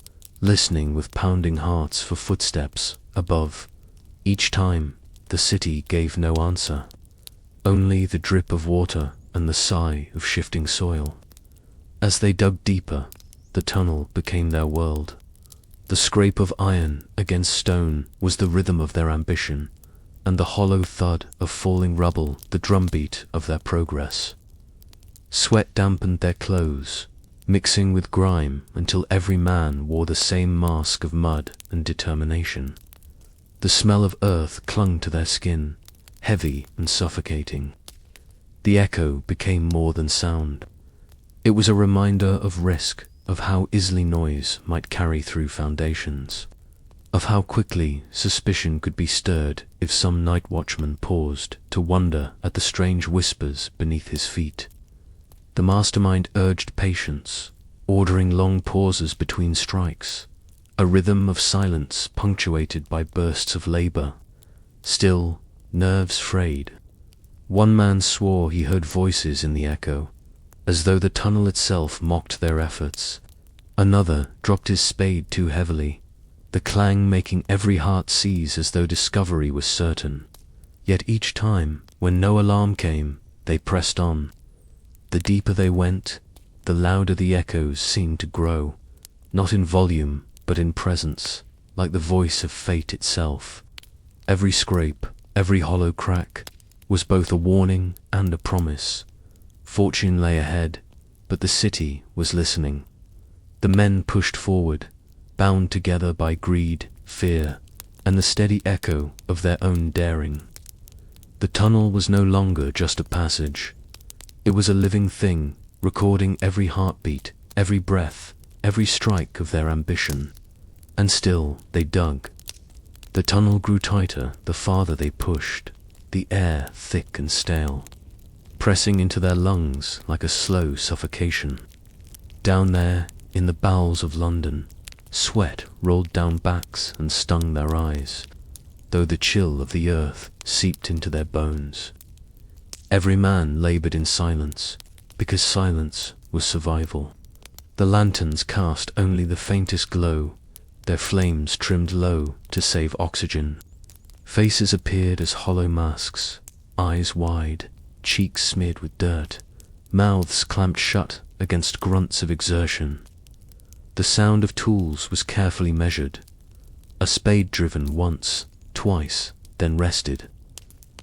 listening with pounding hearts for footsteps above. Each time, the city gave no answer. Only the drip of water and the sigh of shifting soil. As they dug deeper, the tunnel became their world. The scrape of iron against stone was the rhythm of their ambition, and the hollow thud of falling rubble the drumbeat of their progress. Sweat dampened their clothes, mixing with grime until every man wore the same mask of mud and determination. The smell of earth clung to their skin, heavy and suffocating. The echo became more than sound. It was a reminder of risk, of how easily noise might carry through foundations, of how quickly suspicion could be stirred if some night watchman paused to wonder at the strange whispers beneath his feet. The mastermind urged patience, ordering long pauses between strikes, a rhythm of silence punctuated by bursts of labor. Still, nerves frayed. One man swore he heard voices in the echo, as though the tunnel itself mocked their efforts. Another dropped his spade too heavily, the clang making every heart seize as though discovery was certain. Yet each time, when no alarm came, they pressed on. The deeper they went, the louder the echoes seemed to grow, not in volume, but in presence, like the voice of fate itself. Every scrape, every hollow crack, was both a warning and a promise. Fortune lay ahead, but the city was listening. The men pushed forward, bound together by greed, fear, and the steady echo of their own daring. The tunnel was no longer just a passage. It was a living thing, recording every heartbeat, every breath, every strike of their ambition. And still they dug. The tunnel grew tighter the farther they pushed, the air thick and stale, pressing into their lungs like a slow suffocation. Down there, in the bowels of London, sweat rolled down backs and stung their eyes, though the chill of the earth seeped into their bones. Every man labored in silence, because silence was survival. The lanterns cast only the faintest glow, their flames trimmed low to save oxygen. Faces appeared as hollow masks, eyes wide, cheeks smeared with dirt, mouths clamped shut against grunts of exertion. The sound of tools was carefully measured. A spade driven once, twice, then rested.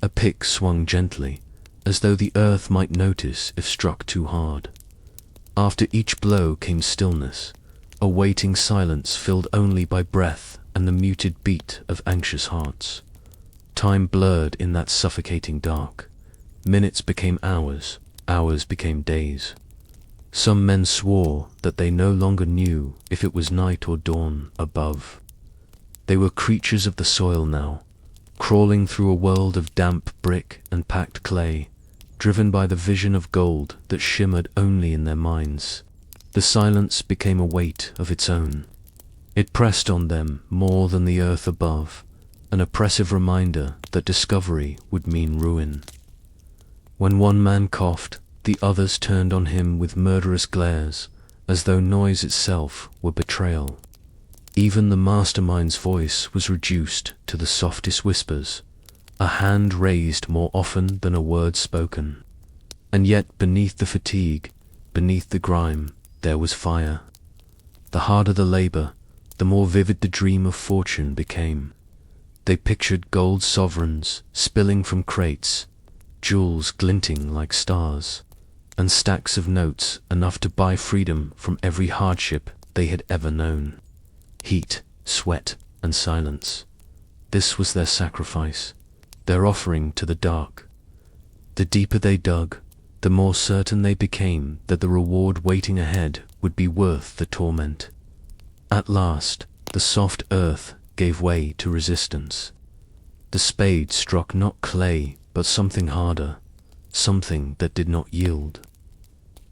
A pick swung gently, as though the earth might notice if struck too hard. After each blow came stillness, a waiting silence filled only by breath and the muted beat of anxious hearts. Time blurred in that suffocating dark. Minutes became hours, hours became days. Some men swore that they no longer knew if it was night or dawn above. They were creatures of the soil now, crawling through a world of damp brick and packed clay, driven by the vision of gold that shimmered only in their minds. The silence became a weight of its own. It pressed on them more than the earth above, an oppressive reminder that discovery would mean ruin. When one man coughed, the others turned on him with murderous glares, as though noise itself were betrayal. Even the mastermind's voice was reduced to the softest whispers, a hand raised more often than a word spoken. And yet beneath the fatigue, beneath the grime, there was fire. The harder the labor, the more vivid the dream of fortune became. They pictured gold sovereigns spilling from crates, jewels glinting like stars, and stacks of notes enough to buy freedom from every hardship they had ever known. Heat, sweat, and silence. This was their sacrifice, their offering to the dark. The deeper they dug, the more certain they became that the reward waiting ahead would be worth the torment. At last, the soft earth gave way to resistance. The spade struck not clay, but something harder, something that did not yield.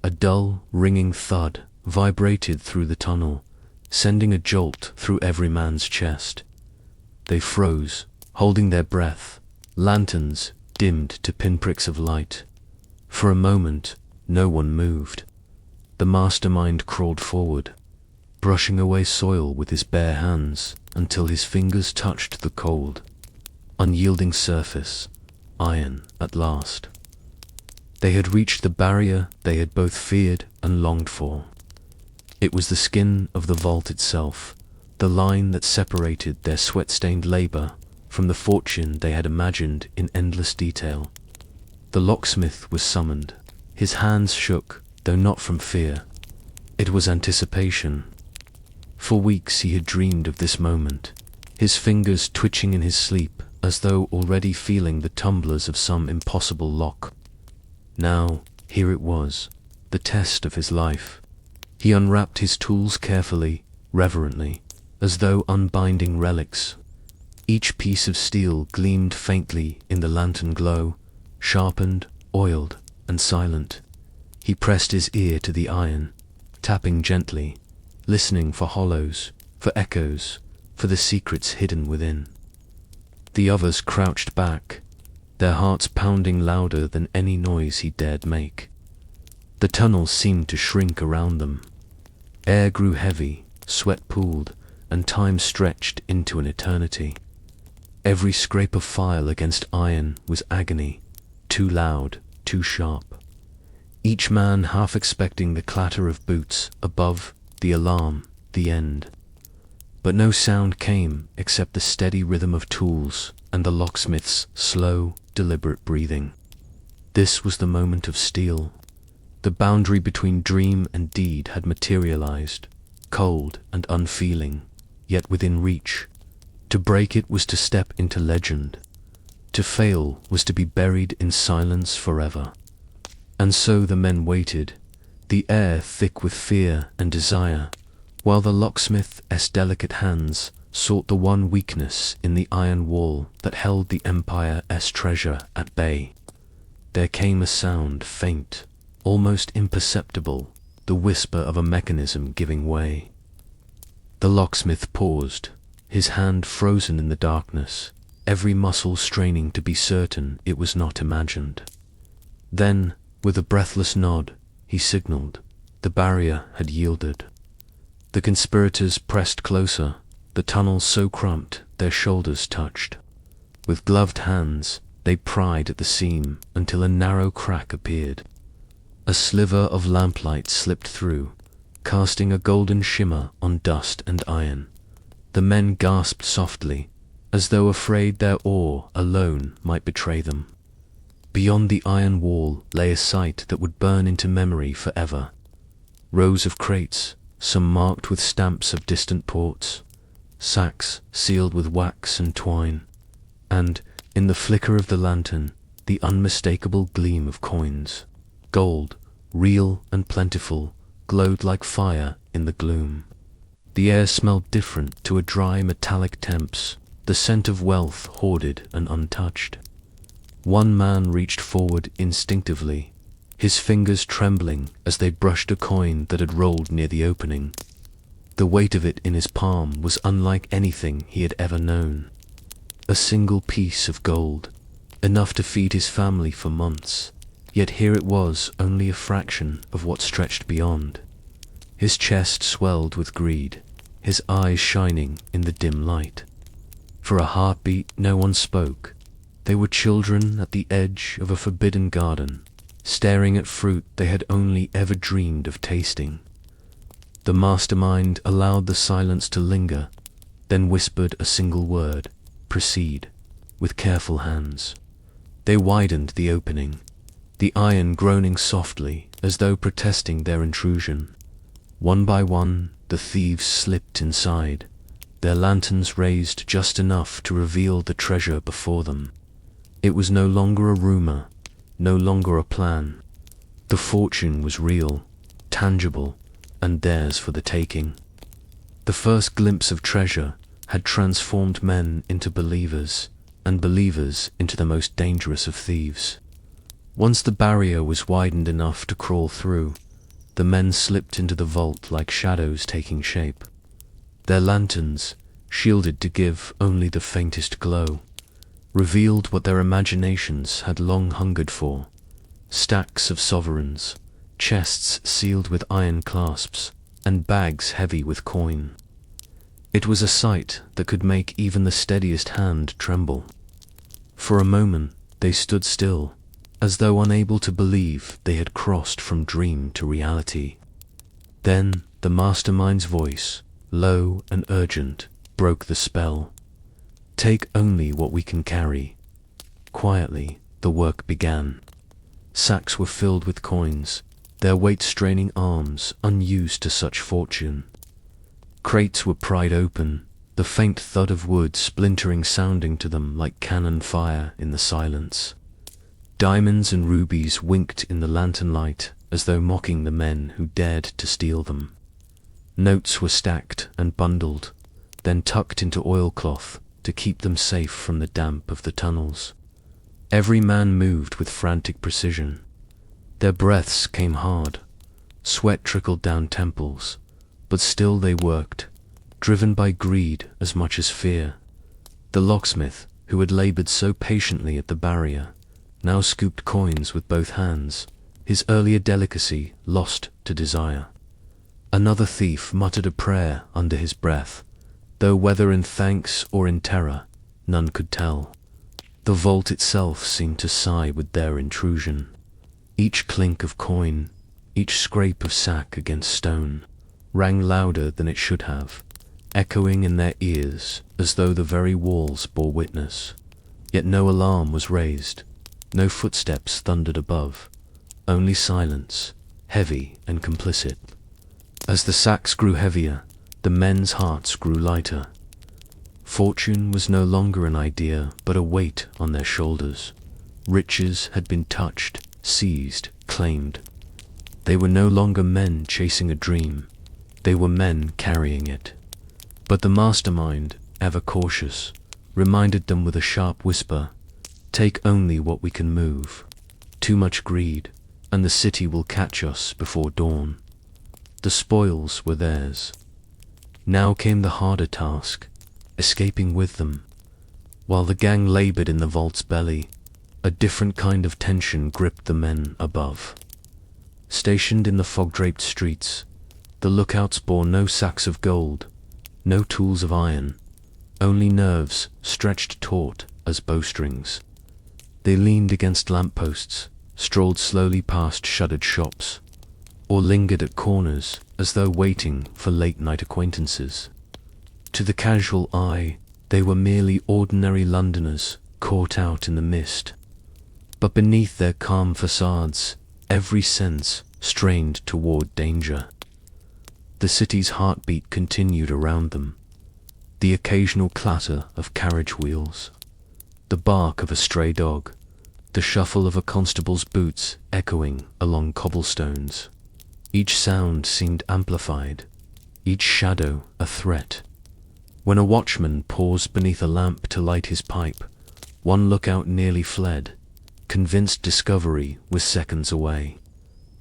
A dull, ringing thud vibrated through the tunnel, sending a jolt through every man's chest. They froze, holding their breath, lanterns dimmed to pinpricks of light. For a moment, no one moved. The mastermind crawled forward, brushing away soil with his bare hands until his fingers touched the cold, unyielding surface, iron at last. They had reached the barrier they had both feared and longed for. It was the skin of the vault itself, the line that separated their sweat-stained labor from the fortune they had imagined in endless detail. The locksmith was summoned. His hands shook, though not from fear. It was anticipation. For weeks he had dreamed of this moment, his fingers twitching in his sleep as though already feeling the tumblers of some impossible lock. Now, here it was, the test of his life. He unwrapped his tools carefully, reverently, as though unbinding relics. Each piece of steel gleamed faintly in the lantern glow, sharpened, oiled, and silent. He pressed his ear to the iron, tapping gently, listening for hollows, for echoes, for the secrets hidden within. The others crouched back, their hearts pounding louder than any noise he dared make. The tunnel seemed to shrink around them. Air grew heavy, sweat pooled, and time stretched into an eternity. Every scrape of file against iron was agony, too loud, too sharp. Each man half expecting the clatter of boots above, the alarm, the end. But no sound came except the steady rhythm of tools and the locksmith's slow, deliberate breathing. This was the moment of steel. The boundary between dream and deed had materialized, cold and unfeeling, yet within reach. To break it was to step into legend. To fail was to be buried in silence forever. And so the men waited, the air thick with fear and desire, while the locksmith's delicate hands sought the one weakness in the iron wall that held the Empire's treasure at bay. There came a sound, faint, almost imperceptible, the whisper of a mechanism giving way. The locksmith paused, his hand frozen in the darkness, every muscle straining to be certain it was not imagined. Then, with a breathless nod, he signaled. The barrier had yielded. The conspirators pressed closer, the tunnel so cramped their shoulders touched. With gloved hands, they pried at the seam until a narrow crack appeared. A sliver of lamplight slipped through, casting a golden shimmer on dust and iron. The men gasped softly, as though afraid their awe alone might betray them. Beyond the iron wall lay a sight that would burn into memory forever. Rows of crates, some marked with stamps of distant ports, sacks sealed with wax and twine, and, in the flicker of the lantern, the unmistakable gleam of coins. Gold, real and plentiful, glowed like fire in the gloom. The air smelled different to a dry metallic temps, the scent of wealth hoarded and untouched. One man reached forward instinctively, his fingers trembling as they brushed a coin that had rolled near the opening. The weight of it in his palm was unlike anything he had ever known. A single piece of gold, enough to feed his family for months, yet here it was only a fraction of what stretched beyond. His chest swelled with greed, his eyes shining in the dim light. For a heartbeat no one spoke. They were children at the edge of a forbidden garden, staring at fruit they had only ever dreamed of tasting. The mastermind allowed the silence to linger, then whispered a single word, "Proceed," with careful hands. They widened the opening, the iron groaning softly as though protesting their intrusion. One by one, the thieves slipped inside, their lanterns raised just enough to reveal the treasure before them. It was no longer a rumor, no longer a plan. The fortune was real, tangible, and theirs for the taking. The first glimpse of treasure had transformed men into believers, and believers into the most dangerous of thieves. Once the barrier was widened enough to crawl through, the men slipped into the vault like shadows taking shape. Their lanterns, shielded to give only the faintest glow. revealed what their imaginations had long hungered for: stacks of sovereigns, chests sealed with iron clasps, and bags heavy with coin. It was a sight that could make even the steadiest hand tremble. For a moment they stood still, as though unable to believe they had crossed from dream to reality. Then the mastermind's voice, low and urgent, broke the spell. "Take only what we can carry." Quietly, the work began. Sacks were filled with coins, their weight straining arms unused to such fortune. Crates were pried open, the faint thud of wood splintering sounding to them like cannon fire in the silence. Diamonds and rubies winked in the lantern light as though mocking the men who dared to steal them. Notes were stacked and bundled, then tucked into oilcloth to keep them safe from the damp of the tunnels. Every man moved with frantic precision. Their breaths came hard, sweat trickled down temples, but still they worked, driven by greed as much as fear. The locksmith, who had labored so patiently at the barrier, now scooped coins with both hands, his earlier delicacy lost to desire. Another thief muttered a prayer under his breath, though whether in thanks or in terror, none could tell. The vault itself seemed to sigh with their intrusion. Each clink of coin, each scrape of sack against stone, rang louder than it should have, echoing in their ears as though the very walls bore witness. Yet no alarm was raised, no footsteps thundered above, only silence, heavy and complicit. As the sacks grew heavier, the men's hearts grew lighter. Fortune was no longer an idea, but a weight on their shoulders. Riches had been touched, seized, claimed. They were no longer men chasing a dream. They were men carrying it. But the mastermind, ever cautious, reminded them with a sharp whisper, "Take only what we can move. Too much greed, and the city will catch us before dawn." The spoils were theirs. Now came the harder task, escaping with them. While the gang labored in the vault's belly, a different kind of tension gripped the men above. Stationed in the fog-draped streets, the lookouts bore no sacks of gold, no tools of iron, only nerves stretched taut as bowstrings. They leaned against lampposts, strolled slowly past shuttered shops, or lingered at corners as though waiting for late-night acquaintances. To the casual eye, they were merely ordinary Londoners caught out in the mist. But beneath their calm facades, every sense strained toward danger. The city's heartbeat continued around them. The occasional clatter of carriage wheels, the bark of a stray dog, the shuffle of a constable's boots echoing along cobblestones. Each sound seemed amplified, each shadow a threat. When a watchman paused beneath a lamp to light his pipe, one lookout nearly fled, convinced discovery was seconds away.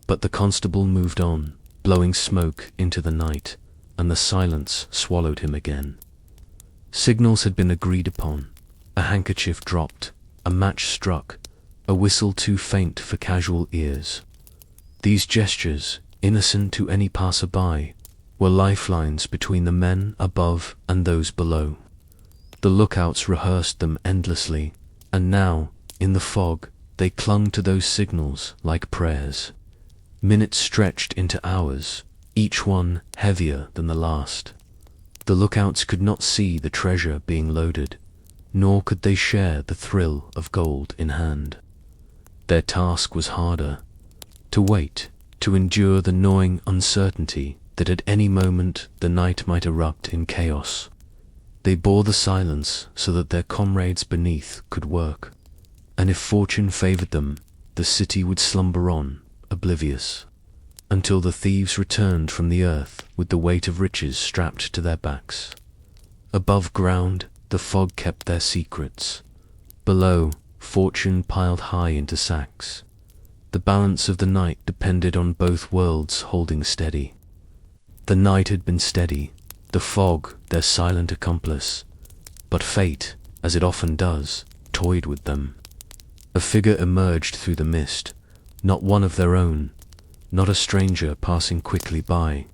But the constable moved on, blowing smoke into the night, and the silence swallowed him again. Signals had been agreed upon, a handkerchief dropped, a match struck, a whistle too faint for casual ears. These gestures, innocent to any passer-by, were lifelines between the men above and those below. The lookouts rehearsed them endlessly, and now, in the fog, they clung to those signals like prayers. Minutes stretched into hours, each one heavier than the last. The lookouts could not see the treasure being loaded, nor could they share the thrill of gold in hand. Their task was harder: to wait, to endure the gnawing uncertainty that at any moment the night might erupt in chaos. They bore the silence so that their comrades beneath could work, and if fortune favored them, the city would slumber on, oblivious, until the thieves returned from the earth with the weight of riches strapped to their backs. Above ground, the fog kept their secrets. Below, fortune piled high into sacks. The balance of the night depended on both worlds holding steady. The night had been steady, the fog their silent accomplice, but fate, as it often does, toyed with them. A figure emerged through the mist, not one of their own, not a stranger passing quickly by,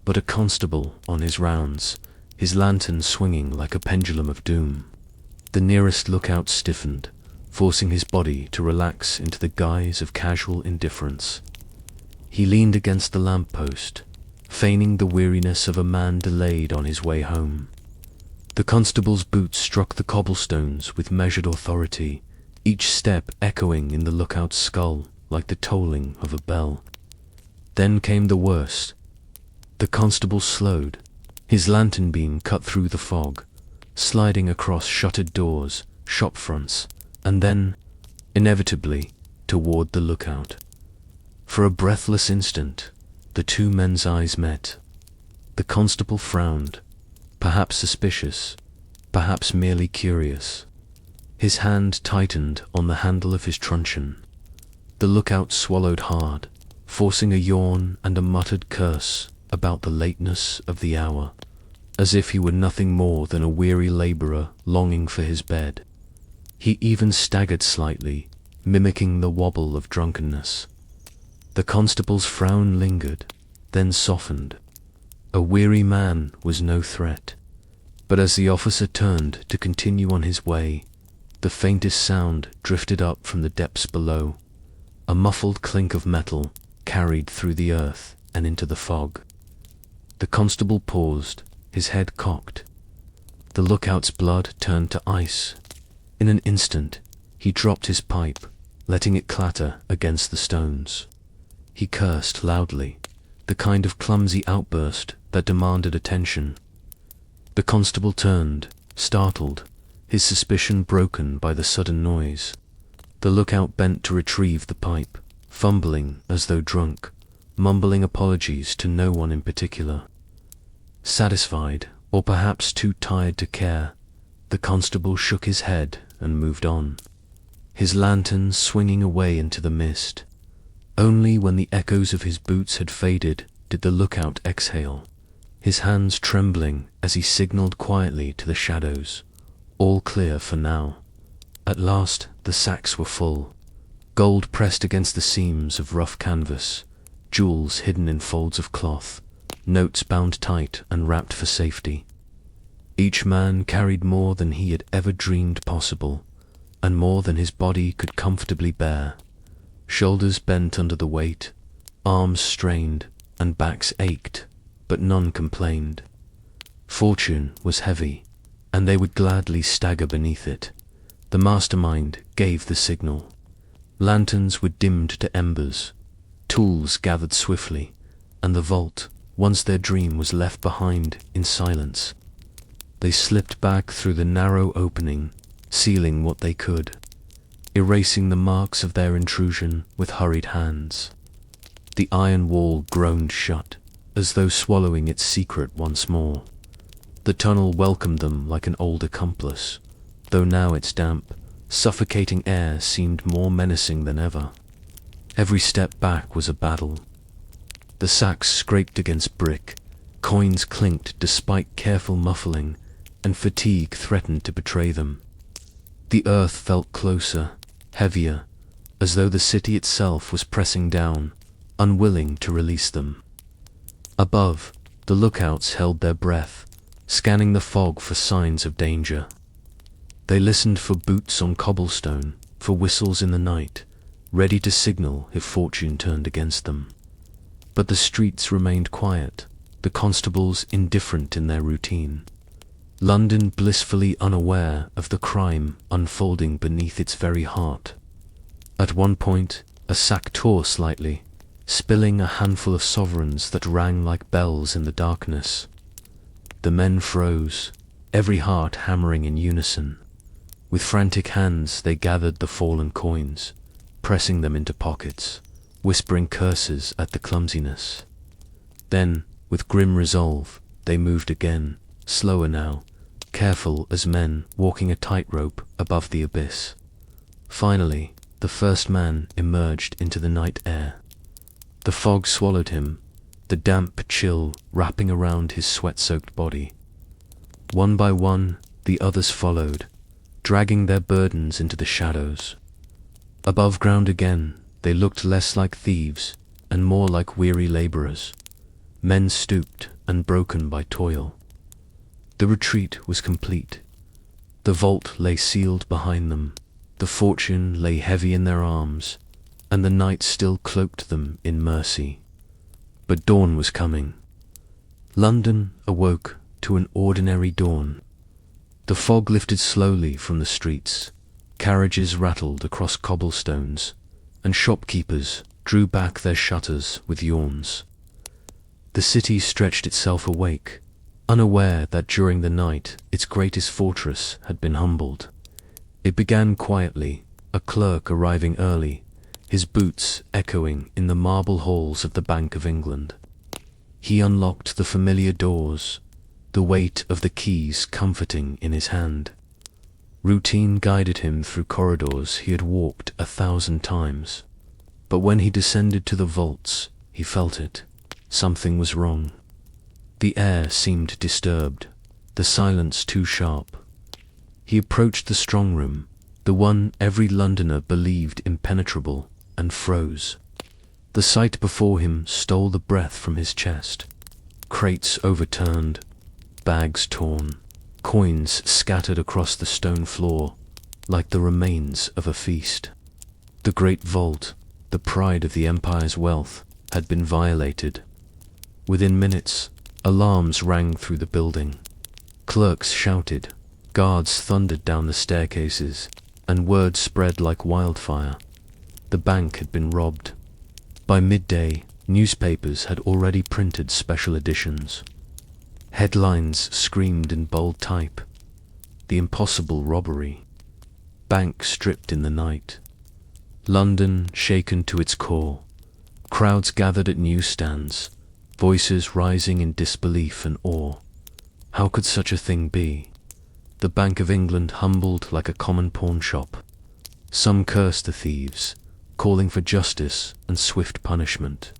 but a constable on his rounds, his lantern swinging like a pendulum of doom. The nearest lookout stiffened, forcing his body to relax into the guise of casual indifference. He leaned against the lamppost, feigning the weariness of a man delayed on his way home. The constable's boots struck the cobblestones with measured authority, each step echoing in the lookout's skull like the tolling of a bell. Then came the worst. The constable slowed, his lantern beam cut through the fog, sliding across shuttered doors, shop fronts, and then, inevitably, toward the lookout. For a breathless instant, the two men's eyes met. The constable frowned, perhaps suspicious, perhaps merely curious. His hand tightened on the handle of his truncheon. The lookout swallowed hard, forcing a yawn and a muttered curse about the lateness of the hour, as if he were nothing more than a weary laborer longing for his bed. He even staggered slightly, mimicking the wobble of drunkenness. The constable's frown lingered, then softened. A weary man was no threat, but as the officer turned to continue on his way, the faintest sound drifted up from the depths below, a muffled clink of metal carried through the earth and into the fog. The constable paused, his head cocked. The lookout's blood turned to ice. In an instant, he dropped his pipe, letting it clatter against the stones. He cursed loudly, the kind of clumsy outburst that demanded attention. The constable turned, startled, his suspicion broken by the sudden noise. The lookout bent to retrieve the pipe, fumbling as though drunk, mumbling apologies to no one in particular. Satisfied, or perhaps too tired to care, the constable shook his head and moved on, his lantern swinging away into the mist. Only when the echoes of his boots had faded did the lookout exhale, his hands trembling as he signaled quietly to the shadows. All clear for now. At last the sacks were full, gold pressed against the seams of rough canvas, jewels hidden in folds of cloth, notes bound tight and wrapped for safety. Each man carried more than he had ever dreamed possible, and more than his body could comfortably bear. Shoulders bent under the weight, arms strained, and backs ached, but none complained. Fortune was heavy, and they would gladly stagger beneath it. The mastermind gave the signal. Lanterns were dimmed to embers, tools gathered swiftly, and the vault, once their dream, was left behind in silence. They slipped back through the narrow opening, sealing what they could, erasing the marks of their intrusion with hurried hands. The iron wall groaned shut, as though swallowing its secret once more. The tunnel welcomed them like an old accomplice, though now its damp, suffocating air seemed more menacing than ever. Every step back was a battle. The sacks scraped against brick, coins clinked despite careful muffling, and fatigue threatened to betray them. The earth felt closer, heavier, as though the city itself was pressing down, unwilling to release them. Above, the lookouts held their breath, scanning the fog for signs of danger. They listened for boots on cobblestone, for whistles in the night, ready to signal if fortune turned against them. But the streets remained quiet, the constables indifferent in their routine. London blissfully unaware of the crime unfolding beneath its very heart. At one point, a sack tore slightly, spilling a handful of sovereigns that rang like bells in the darkness. The men froze, every heart hammering in unison. With frantic hands they gathered the fallen coins, pressing them into pockets, whispering curses at the clumsiness. Then, with grim resolve, they moved again, slower now, careful as men walking a tightrope above the abyss. Finally, the first man emerged into the night air. The fog swallowed him, the damp chill wrapping around his sweat-soaked body. One by one, the others followed, dragging their burdens into the shadows. Above ground again, they looked less like thieves and more like weary laborers, men stooped and broken by toil. The retreat was complete. The vault lay sealed behind them, the fortune lay heavy in their arms, and the night still cloaked them in mercy. But dawn was coming. London awoke to an ordinary dawn. The fog lifted slowly from the streets, carriages rattled across cobblestones, and shopkeepers drew back their shutters with yawns. The city stretched itself awake, unaware that during the night its greatest fortress had been humbled. It began quietly, a clerk arriving early, his boots echoing in the marble halls of the Bank of England. He unlocked the familiar doors, the weight of the keys comforting in his hand. Routine guided him through corridors he had walked 1,000 times. But when he descended to the vaults, he felt it. Something was wrong. The air seemed disturbed, the silence too sharp. He approached the strong room, the one every Londoner believed impenetrable, and froze. The sight before him stole the breath from his chest. Crates overturned, bags torn, coins scattered across the stone floor, like the remains of a feast. The great vault, the pride of the empire's wealth, had been violated. Within minutes, alarms rang through the building. Clerks shouted, guards thundered down the staircases, and word spread like wildfire. The bank had been robbed. By midday, newspapers had already printed special editions. Headlines screamed in bold type, "The impossible robbery." Bank stripped in the night. London shaken to its core. Crowds gathered at newsstands, voices rising in disbelief and awe. How could such a thing be? The Bank of England humbled like a common pawnshop. Some cursed the thieves, calling for justice and swift punishment.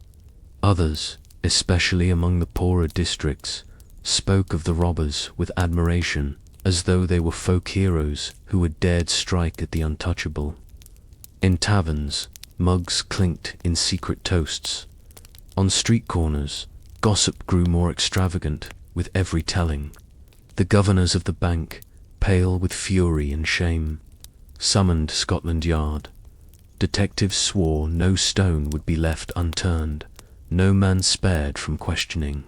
Others, especially among the poorer districts, spoke of the robbers with admiration, as though they were folk heroes who had dared strike at the untouchable. In taverns, mugs clinked in secret toasts. On street corners, gossip grew more extravagant with every telling. The governors of the bank, pale with fury and shame, summoned Scotland Yard. Detectives swore no stone would be left unturned, no man spared from questioning.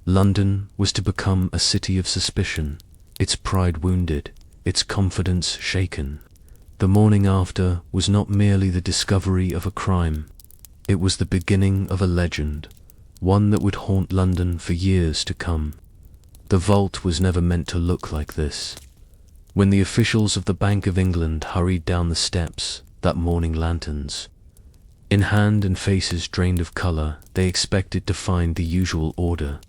London was to become a city of suspicion, its pride wounded, its confidence shaken. The morning after was not merely the discovery of a crime, it was the beginning of a legend, one that would haunt London for years to come. The vault was never meant to look like this. When the officials of the Bank of England hurried down the steps, that morning lanterns in hand and faces drained of colour, they expected to find the usual order.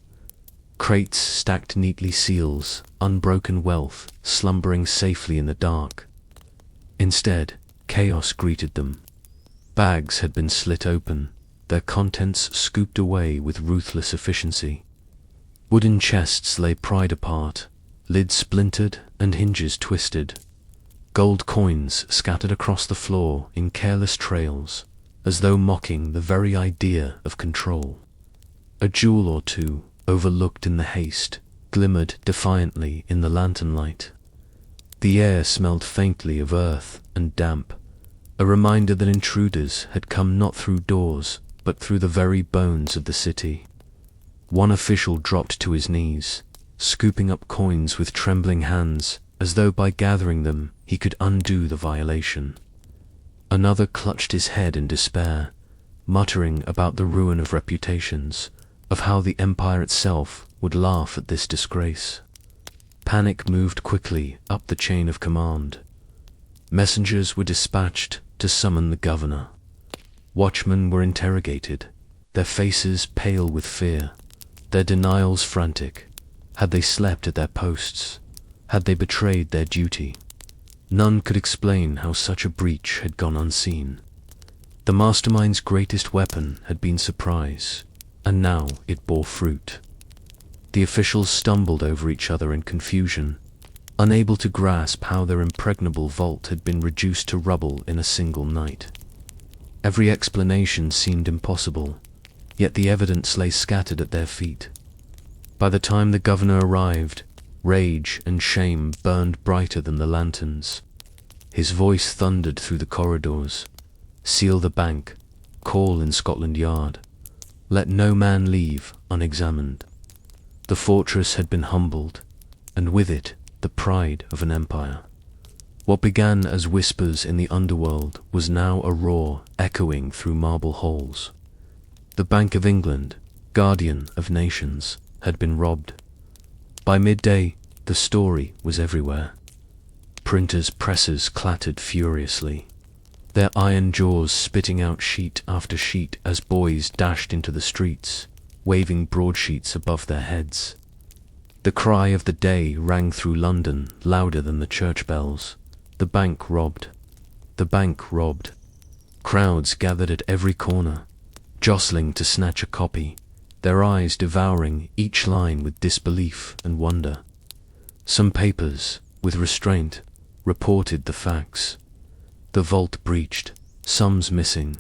Crates stacked neatly, seals, unbroken wealth, slumbering safely in the dark. Instead, chaos greeted them. Bags had been slit open, their contents scooped away with ruthless efficiency. Wooden chests lay pried apart, lids splintered and hinges twisted. Gold coins scattered across the floor in careless trails, as though mocking the very idea of control. A jewel or two, overlooked in the haste, glimmered defiantly in the lantern light. The air smelled faintly of earth and damp, a reminder that intruders had come not through doors, but through the very bones of the city. One official dropped to his knees, scooping up coins with trembling hands, as though by gathering them he could undo the violation. Another clutched his head in despair, muttering about the ruin of reputations, of how the empire itself would laugh at this disgrace. Panic moved quickly up the chain of command. Messengers were dispatched to summon the governor. Watchmen were interrogated, their faces pale with fear, their denials frantic. Had they slept at their posts? Had they betrayed their duty? None could explain how such a breach had gone unseen. The mastermind's greatest weapon had been surprise, and now it bore fruit. The officials stumbled over each other in confusion. unable to grasp how their impregnable vault had been reduced to rubble in a single night. Every explanation seemed impossible, yet the evidence lay scattered at their feet. By the time the governor arrived, rage and shame burned brighter than the lanterns. His voice thundered through the corridors. "Seal the bank. Call in Scotland Yard. Let no man leave unexamined." The fortress had been humbled, and with it the pride of an empire. What began as whispers in the underworld was now a roar echoing through marble halls. The Bank of England, guardian of nations, had been robbed. By midday, the story was everywhere. Printers' presses clattered furiously, their iron jaws spitting out sheet after sheet as boys dashed into the streets, waving broadsheets above their heads. The cry of the day rang through London louder than the church bells. The bank robbed. The bank robbed. Crowds gathered at every corner, jostling to snatch a copy, their eyes devouring each line with disbelief and wonder. Some papers, with restraint, reported the facts. The vault breached, sums missing.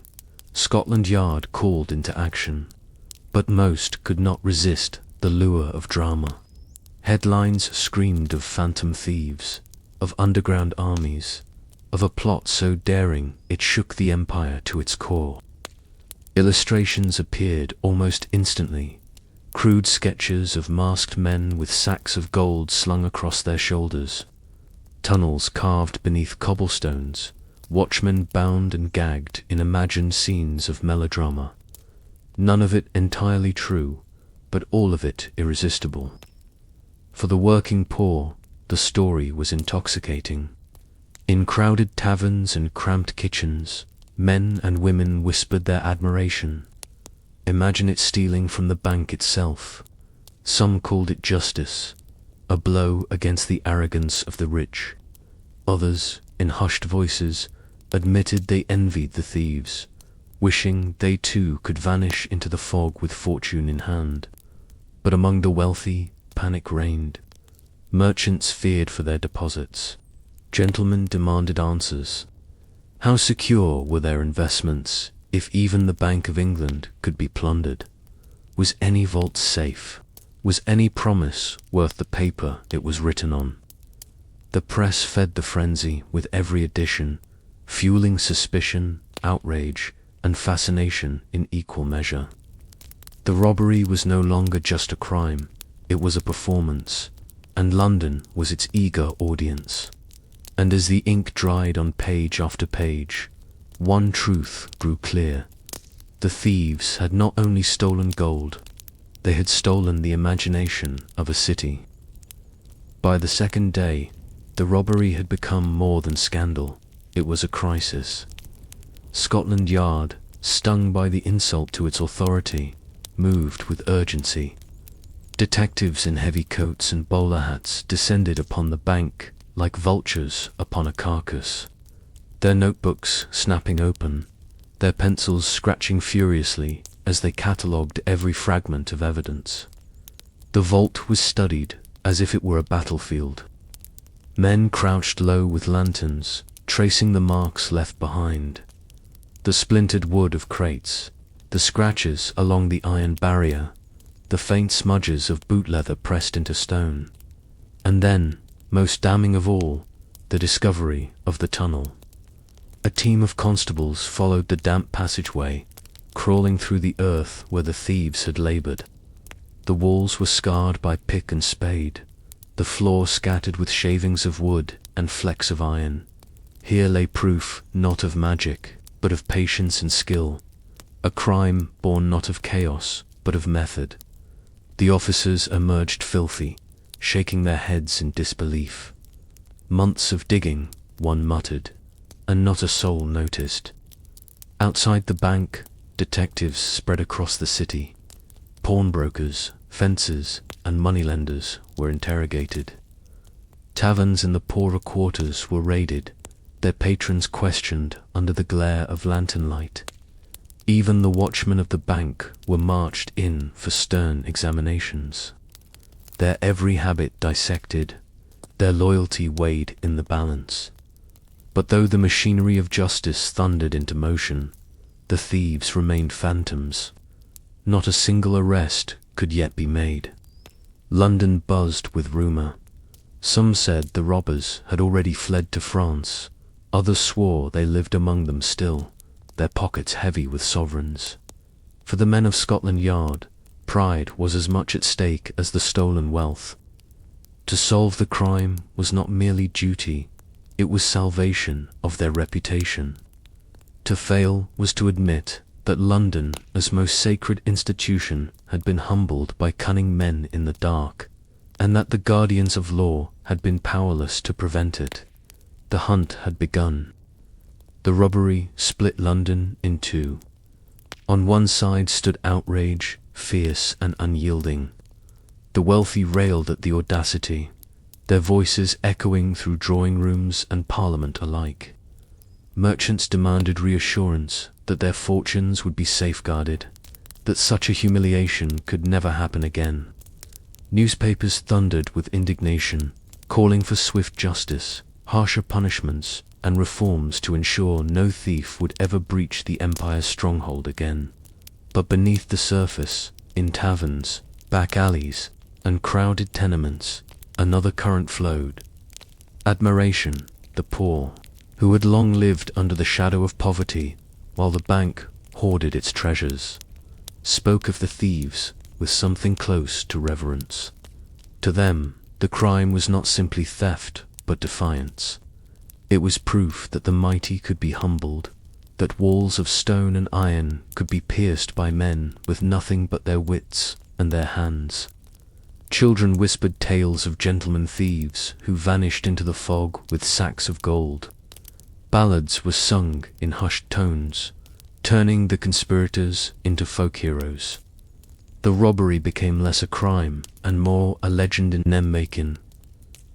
Scotland Yard called into action. But most could not resist the lure of drama. Headlines screamed of phantom thieves, of underground armies, of a plot so daring it shook the empire to its core. Illustrations appeared almost instantly, crude sketches of masked men with sacks of gold slung across their shoulders, tunnels carved beneath cobblestones, watchmen bound and gagged in imagined scenes of melodrama. None of it entirely true, but all of it irresistible. For the working poor, the story was intoxicating. In crowded taverns and cramped kitchens, men and women whispered their admiration. Imagine it stealing from the bank itself. Some called it justice, a blow against the arrogance of the rich. Others, in hushed voices, admitted they envied the thieves, wishing they too could vanish into the fog with fortune in hand. But among the wealthy, panic reigned. Merchants feared for their deposits. Gentlemen demanded answers. How secure were their investments if even the Bank of England could be plundered? Was any vault safe? Was any promise worth the paper it was written on? The press fed the frenzy with every edition, fueling suspicion, outrage, and fascination in equal measure. The robbery was no longer just a crime, it was a performance, and London was its eager audience. And as the ink dried on page after page, one truth grew clear. The thieves had not only stolen gold, they had stolen the imagination of a city. By the second day, the robbery had become more than scandal, it was a crisis. Scotland Yard, stung by the insult to its authority, moved with urgency. Detectives in heavy coats and bowler hats descended upon the bank like vultures upon a carcass, their notebooks snapping open, their pencils scratching furiously as they catalogued every fragment of evidence. The vault was studied as if it were a battlefield. Men crouched low with lanterns, tracing the marks left behind. The splintered wood of crates, the scratches along the iron barrier, the faint smudges of boot leather pressed into stone. And then, most damning of all, the discovery of the tunnel. A team of constables followed the damp passageway, crawling through the earth where the thieves had labored. The walls were scarred by pick and spade, the floor scattered with shavings of wood and flecks of iron. Here lay proof not of magic, but of patience and skill, a crime born not of chaos, but of method. The officers emerged filthy, shaking their heads in disbelief. Months of digging, one muttered, and not a soul noticed. Outside the bank, detectives spread across the city. Pawnbrokers, fencers, and moneylenders were interrogated. Taverns in the poorer quarters were raided, their patrons questioned under the glare of lantern light. Even the watchmen of the bank were marched in for stern examinations, their every habit dissected, Their loyalty weighed in the balance. But though the machinery of justice thundered into motion, the thieves remained phantoms. Not a single arrest could yet be made. London buzzed with rumor. Some said the robbers had already fled to France. Others swore they lived among them still, their pockets heavy with sovereigns. For the men of Scotland Yard, pride was as much at stake as the stolen wealth. To solve the crime was not merely duty, it was salvation of their reputation. To fail was to admit that London, as most sacred institution, had been humbled by cunning men in the dark, and that the guardians of law had been powerless to prevent it. The hunt had begun. The robbery split London in two. On one side stood outrage, fierce and unyielding. The wealthy railed at the audacity, their voices echoing through drawing rooms and Parliament alike. Merchants demanded reassurance that their fortunes would be safeguarded, that such a humiliation could never happen again. Newspapers thundered with indignation, calling for swift justice, harsher punishments, and reforms to ensure no thief would ever breach the empire's stronghold again. But beneath the surface, in taverns, back alleys, and crowded tenements, another current flowed. Admiration, the poor, who had long lived under the shadow of poverty, while the bank hoarded its treasures, spoke of the thieves with something close to reverence. To them, the crime was not simply theft, but defiance. It was proof that the mighty could be humbled, that walls of stone and iron could be pierced by men with nothing but their wits and their hands. Children whispered tales of gentlemen thieves who vanished into the fog with sacks of gold. Ballads were sung in hushed tones, turning the conspirators into folk heroes. The robbery became less a crime and more a legend in name-making,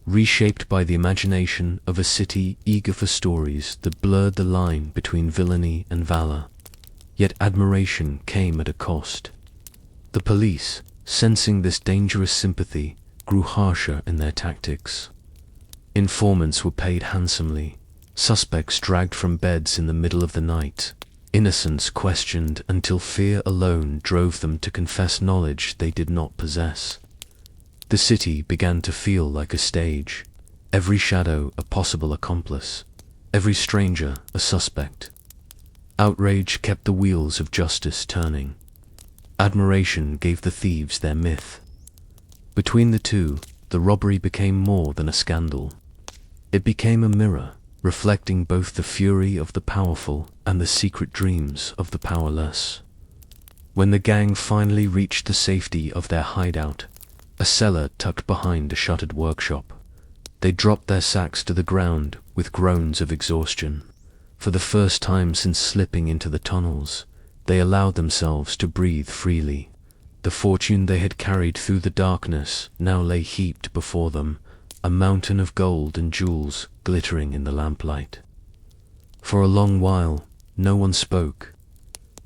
reshaped by the imagination of a city eager for stories that blurred the line between villainy and valor. Yet admiration came at a cost. The police, sensing this dangerous sympathy, grew harsher in their tactics. Informants were paid handsomely, suspects dragged from beds in the middle of the night, innocents questioned until fear alone drove them to confess knowledge they did not possess. The city began to feel like a stage, every shadow a possible accomplice, every stranger a suspect. Outrage kept the wheels of justice turning. Admiration gave the thieves their myth. Between the two, the robbery became more than a scandal. It became a mirror, reflecting both the fury of the powerful and the secret dreams of the powerless. When the gang finally reached the safety of their hideout, a cellar tucked behind a shuttered workshop, they dropped their sacks to the ground with groans of exhaustion. For the first time since slipping into the tunnels, they allowed themselves to breathe freely. The fortune they had carried through the darkness now lay heaped before them, a mountain of gold and jewels glittering in the lamplight. For a long while, no one spoke.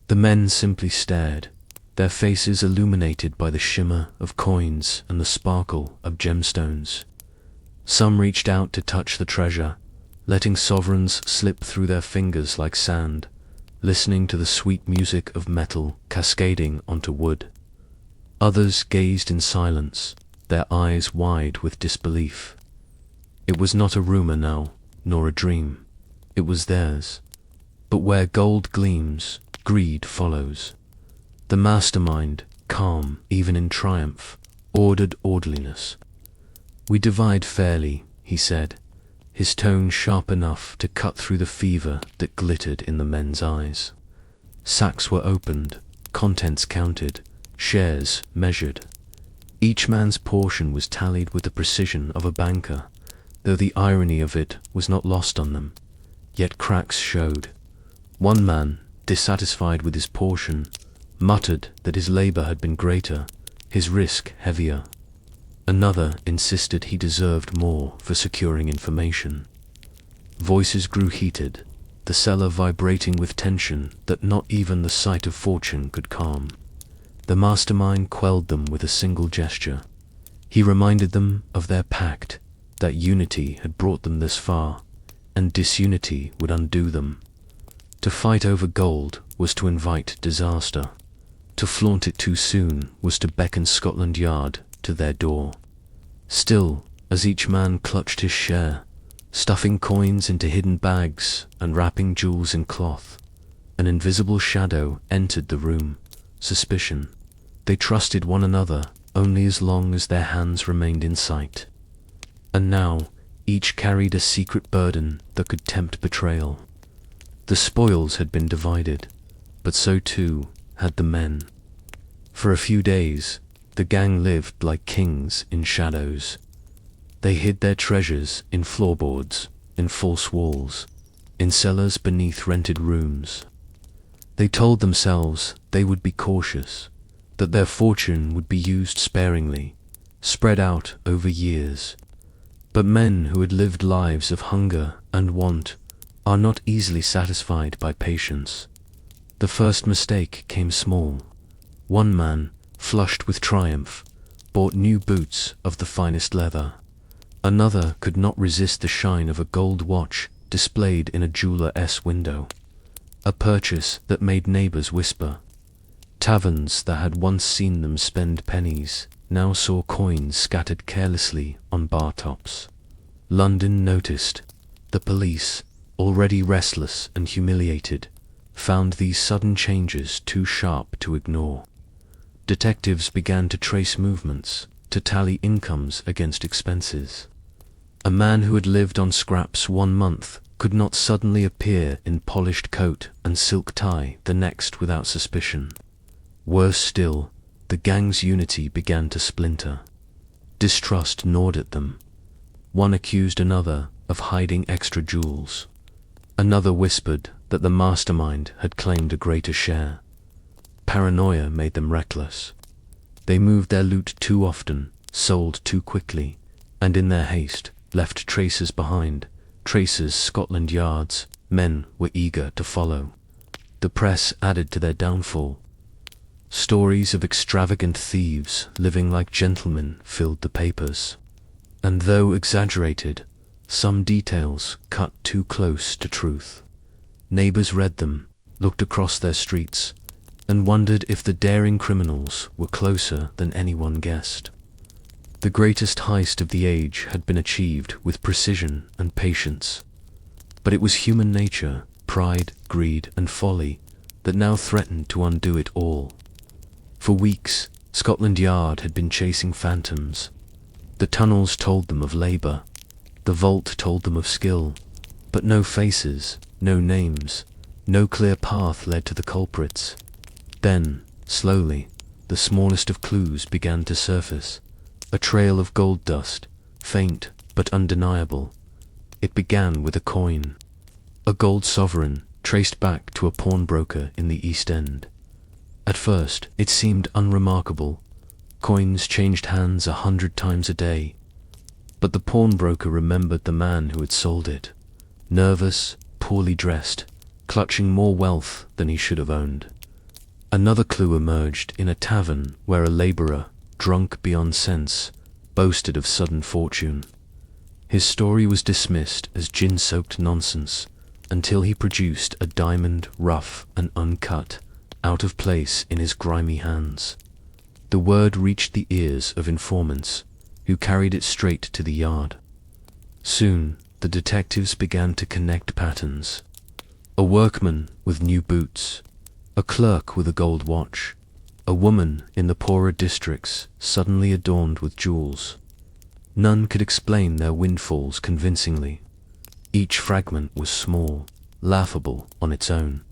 The men simply stared, their faces illuminated by the shimmer of coins and the sparkle of gemstones. Some reached out to touch the treasure, letting sovereigns slip through their fingers like sand, listening to the sweet music of metal cascading onto wood. Others gazed in silence, their eyes wide with disbelief. It was not a rumor now, nor a dream. It was theirs. But where gold gleams, greed follows. The mastermind, calm even in triumph, ordered orderliness. "We divide fairly," he said, his tone sharp enough to cut through the fever that glittered in the men's eyes. Sacks were opened, contents counted, shares measured. Each man's portion was tallied with the precision of a banker, though the irony of it was not lost on them. Yet cracks showed. One man, dissatisfied with his portion, muttered that his labor had been greater, his risk heavier. Another insisted he deserved more for securing information. Voices grew heated, the cellar vibrating with tension that not even the sight of fortune could calm. The mastermind quelled them with a single gesture. He reminded them of their pact, that unity had brought them this far, and disunity would undo them. To fight over gold was to invite disaster. To flaunt it too soon was to beckon Scotland Yard to their door. Still, as each man clutched his share, stuffing coins into hidden bags and wrapping jewels in cloth, an invisible shadow entered the room, suspicion. They trusted one another only as long as their hands remained in sight. And now, each carried a secret burden that could tempt betrayal. The spoils had been divided, but so too had the men. For a few days, the gang lived like kings in shadows. They hid their treasures in floorboards, in false walls, in cellars beneath rented rooms. They told themselves they would be cautious, that their fortune would be used sparingly, spread out over years. But men who had lived lives of hunger and want are not easily satisfied by patience. The first mistake came small. One man, flushed with triumph, bought new boots of the finest leather. Another could not resist the shine of a gold watch displayed in a jeweler's window, a purchase that made neighbors whisper. Taverns that had once seen them spend pennies now saw coins scattered carelessly on bar tops. London noticed. The police, already restless and humiliated, found these sudden changes too sharp to ignore. Detectives began to trace movements, to tally incomes against expenses. A man who had lived on scraps 1 month could not suddenly appear in polished coat and silk tie the next without suspicion. Worse still, the gang's unity began to splinter. Distrust gnawed at them. One accused another of hiding extra jewels. Another whispered that the mastermind had claimed a greater share. Paranoia made them reckless. They moved their loot too often, sold too quickly, and in their haste left traces behind, traces Scotland Yard's men were eager to follow. The press added to their downfall. Stories of extravagant thieves living like gentlemen filled the papers. And though exaggerated, some details cut too close to truth. Neighbors read them, looked across their streets, and wondered if the daring criminals were closer than anyone guessed. The greatest heist of the age had been achieved with precision and patience. But it was human nature, pride, greed, and folly that now threatened to undo it all. For weeks, Scotland Yard had been chasing phantoms. The tunnels told them of labour, the vault told them of skill, but no faces, no names, no clear path led to the culprits. Then, slowly, the smallest of clues began to surface, a trail of gold dust, faint but undeniable. It began with a coin, a gold sovereign traced back to a pawnbroker in the East End. At first, it seemed unremarkable. Coins changed hands 100 times a day. But the pawnbroker remembered the man who had sold it, nervous, poorly dressed, clutching more wealth than he should have owned. Another clue emerged in a tavern where a labourer, drunk beyond sense, boasted of sudden fortune. His story was dismissed as gin-soaked nonsense until he produced a diamond, rough and uncut, out of place in his grimy hands. The word reached the ears of informants, who carried it straight to the yard. Soon, the detectives began to connect patterns. A workman with new boots, a clerk with a gold watch, a woman in the poorer districts suddenly adorned with jewels. None could explain their windfalls convincingly. Each fragment was small, laughable on its own.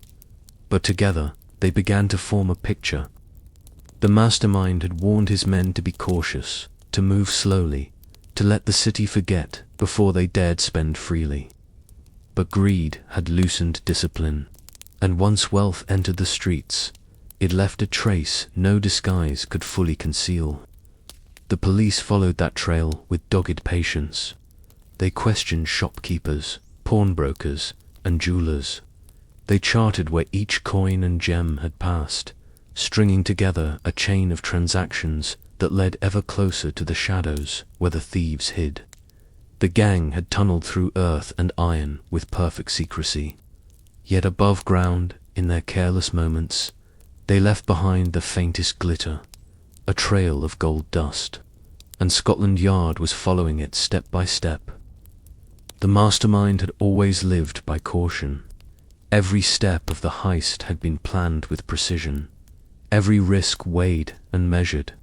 But together, they began to form a picture. The mastermind had warned his men to be cautious, to move slowly, to let the city forget before they dared spend freely. But greed had loosened discipline, and once wealth entered the streets, it left a trace no disguise could fully conceal. The police followed that trail with dogged patience. They questioned shopkeepers, pawnbrokers, and jewelers. They charted where each coin and gem had passed, stringing together a chain of transactions that led ever closer to the shadows where the thieves hid. The gang had tunneled through earth and iron with perfect secrecy. Yet above ground, in their careless moments, they left behind the faintest glitter, a trail of gold dust, and Scotland Yard was following it step by step. The mastermind had always lived by caution. Every step of the heist had been planned with precision, every risk weighed and measured.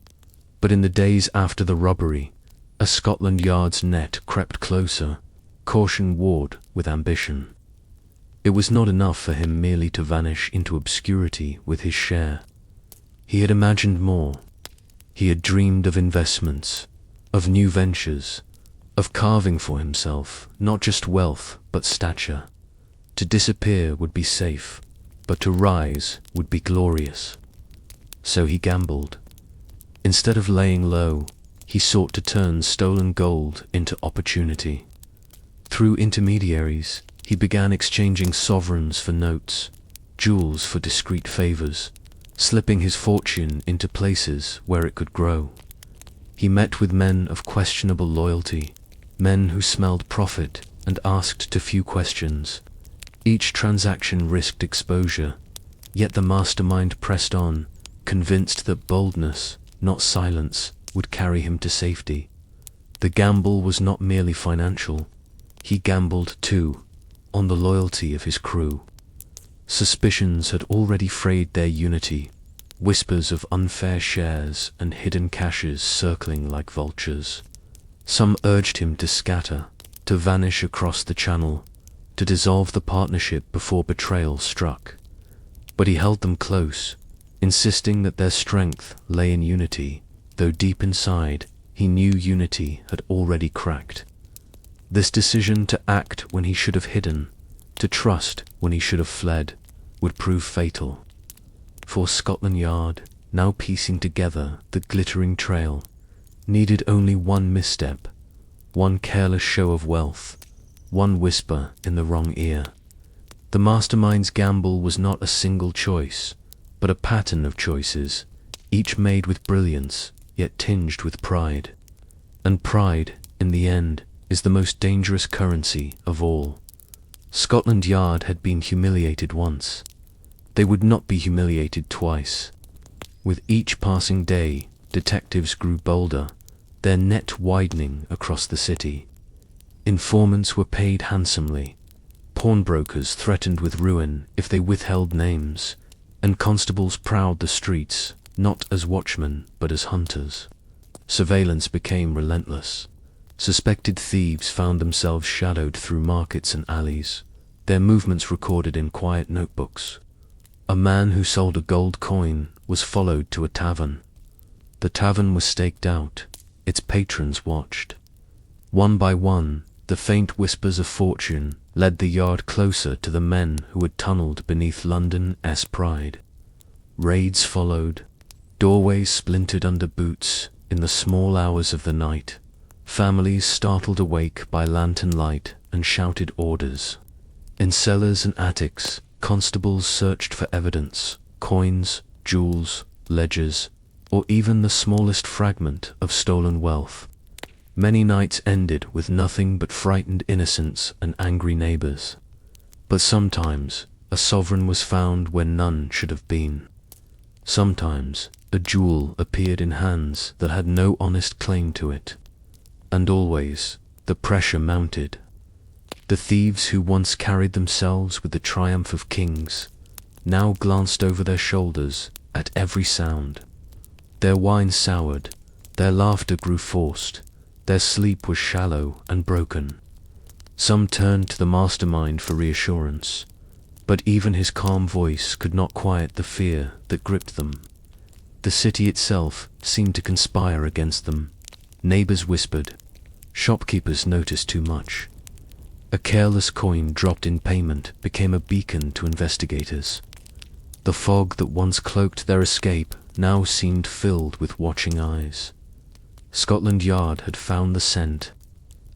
But in the days after the robbery, as Scotland Yard's net crept closer, caution warred with ambition. It was not enough for him merely to vanish into obscurity with his share. He had imagined more. He had dreamed of investments, of new ventures, of carving for himself not just wealth but stature. To disappear would be safe, but to rise would be glorious. So he gambled. Instead of laying low, he sought to turn stolen gold into opportunity. Through intermediaries, he began exchanging sovereigns for notes, jewels for discreet favors, slipping his fortune into places where it could grow. He met with men of questionable loyalty, men who smelled profit and asked too few questions. Each transaction risked exposure, yet the mastermind pressed on, convinced that boldness, not silence, would carry him to safety. The gamble was not merely financial. He gambled, too, on the loyalty of his crew. Suspicions had already frayed their unity, whispers of unfair shares and hidden caches circling like vultures. Some urged him to scatter, to vanish across the channel, to dissolve the partnership before betrayal struck. But he held them close, insisting that their strength lay in unity, though deep inside he knew unity had already cracked. This decision to act when he should have hidden, to trust when he should have fled, would prove fatal. For Scotland Yard, now piecing together the glittering trail, needed only one misstep, one careless show of wealth, one whisper in the wrong ear. The mastermind's gamble was not a single choice, but a pattern of choices, each made with brilliance, yet tinged with pride. And pride, in the end, is the most dangerous currency of all. Scotland Yard had been humiliated once. They would not be humiliated twice. With each passing day, detectives grew bolder, their net widening across the city. Informants were paid handsomely. Pawnbrokers threatened with ruin if they withheld names, and constables prowled the streets, not as watchmen but as hunters. Surveillance became relentless. Suspected thieves found themselves shadowed through markets and alleys, their movements recorded in quiet notebooks. A man who sold a gold coin was followed to a tavern. The tavern was staked out, its patrons watched. One by one, the faint whispers of fortune led the yard closer to the men who had tunneled beneath London's pride. Raids followed, doorways splintered under boots in the small hours of the night, families startled awake by lantern light and shouted orders. In cellars and attics, constables searched for evidence, coins, jewels, ledgers, or even the smallest fragment of stolen wealth. Many nights ended with nothing but frightened innocents and angry neighbors. But sometimes a sovereign was found where none should have been. Sometimes a jewel appeared in hands that had no honest claim to it. And always the pressure mounted. The thieves who once carried themselves with the triumph of kings now glanced over their shoulders at every sound. Their wine soured, their laughter grew forced, their sleep was shallow and broken. Some turned to the mastermind for reassurance, but even his calm voice could not quiet the fear that gripped them. The city itself seemed to conspire against them. Neighbors whispered, shopkeepers noticed too much. A careless coin dropped in payment became a beacon to investigators. The fog that once cloaked their escape now seemed filled with watching eyes. Scotland Yard had found the scent,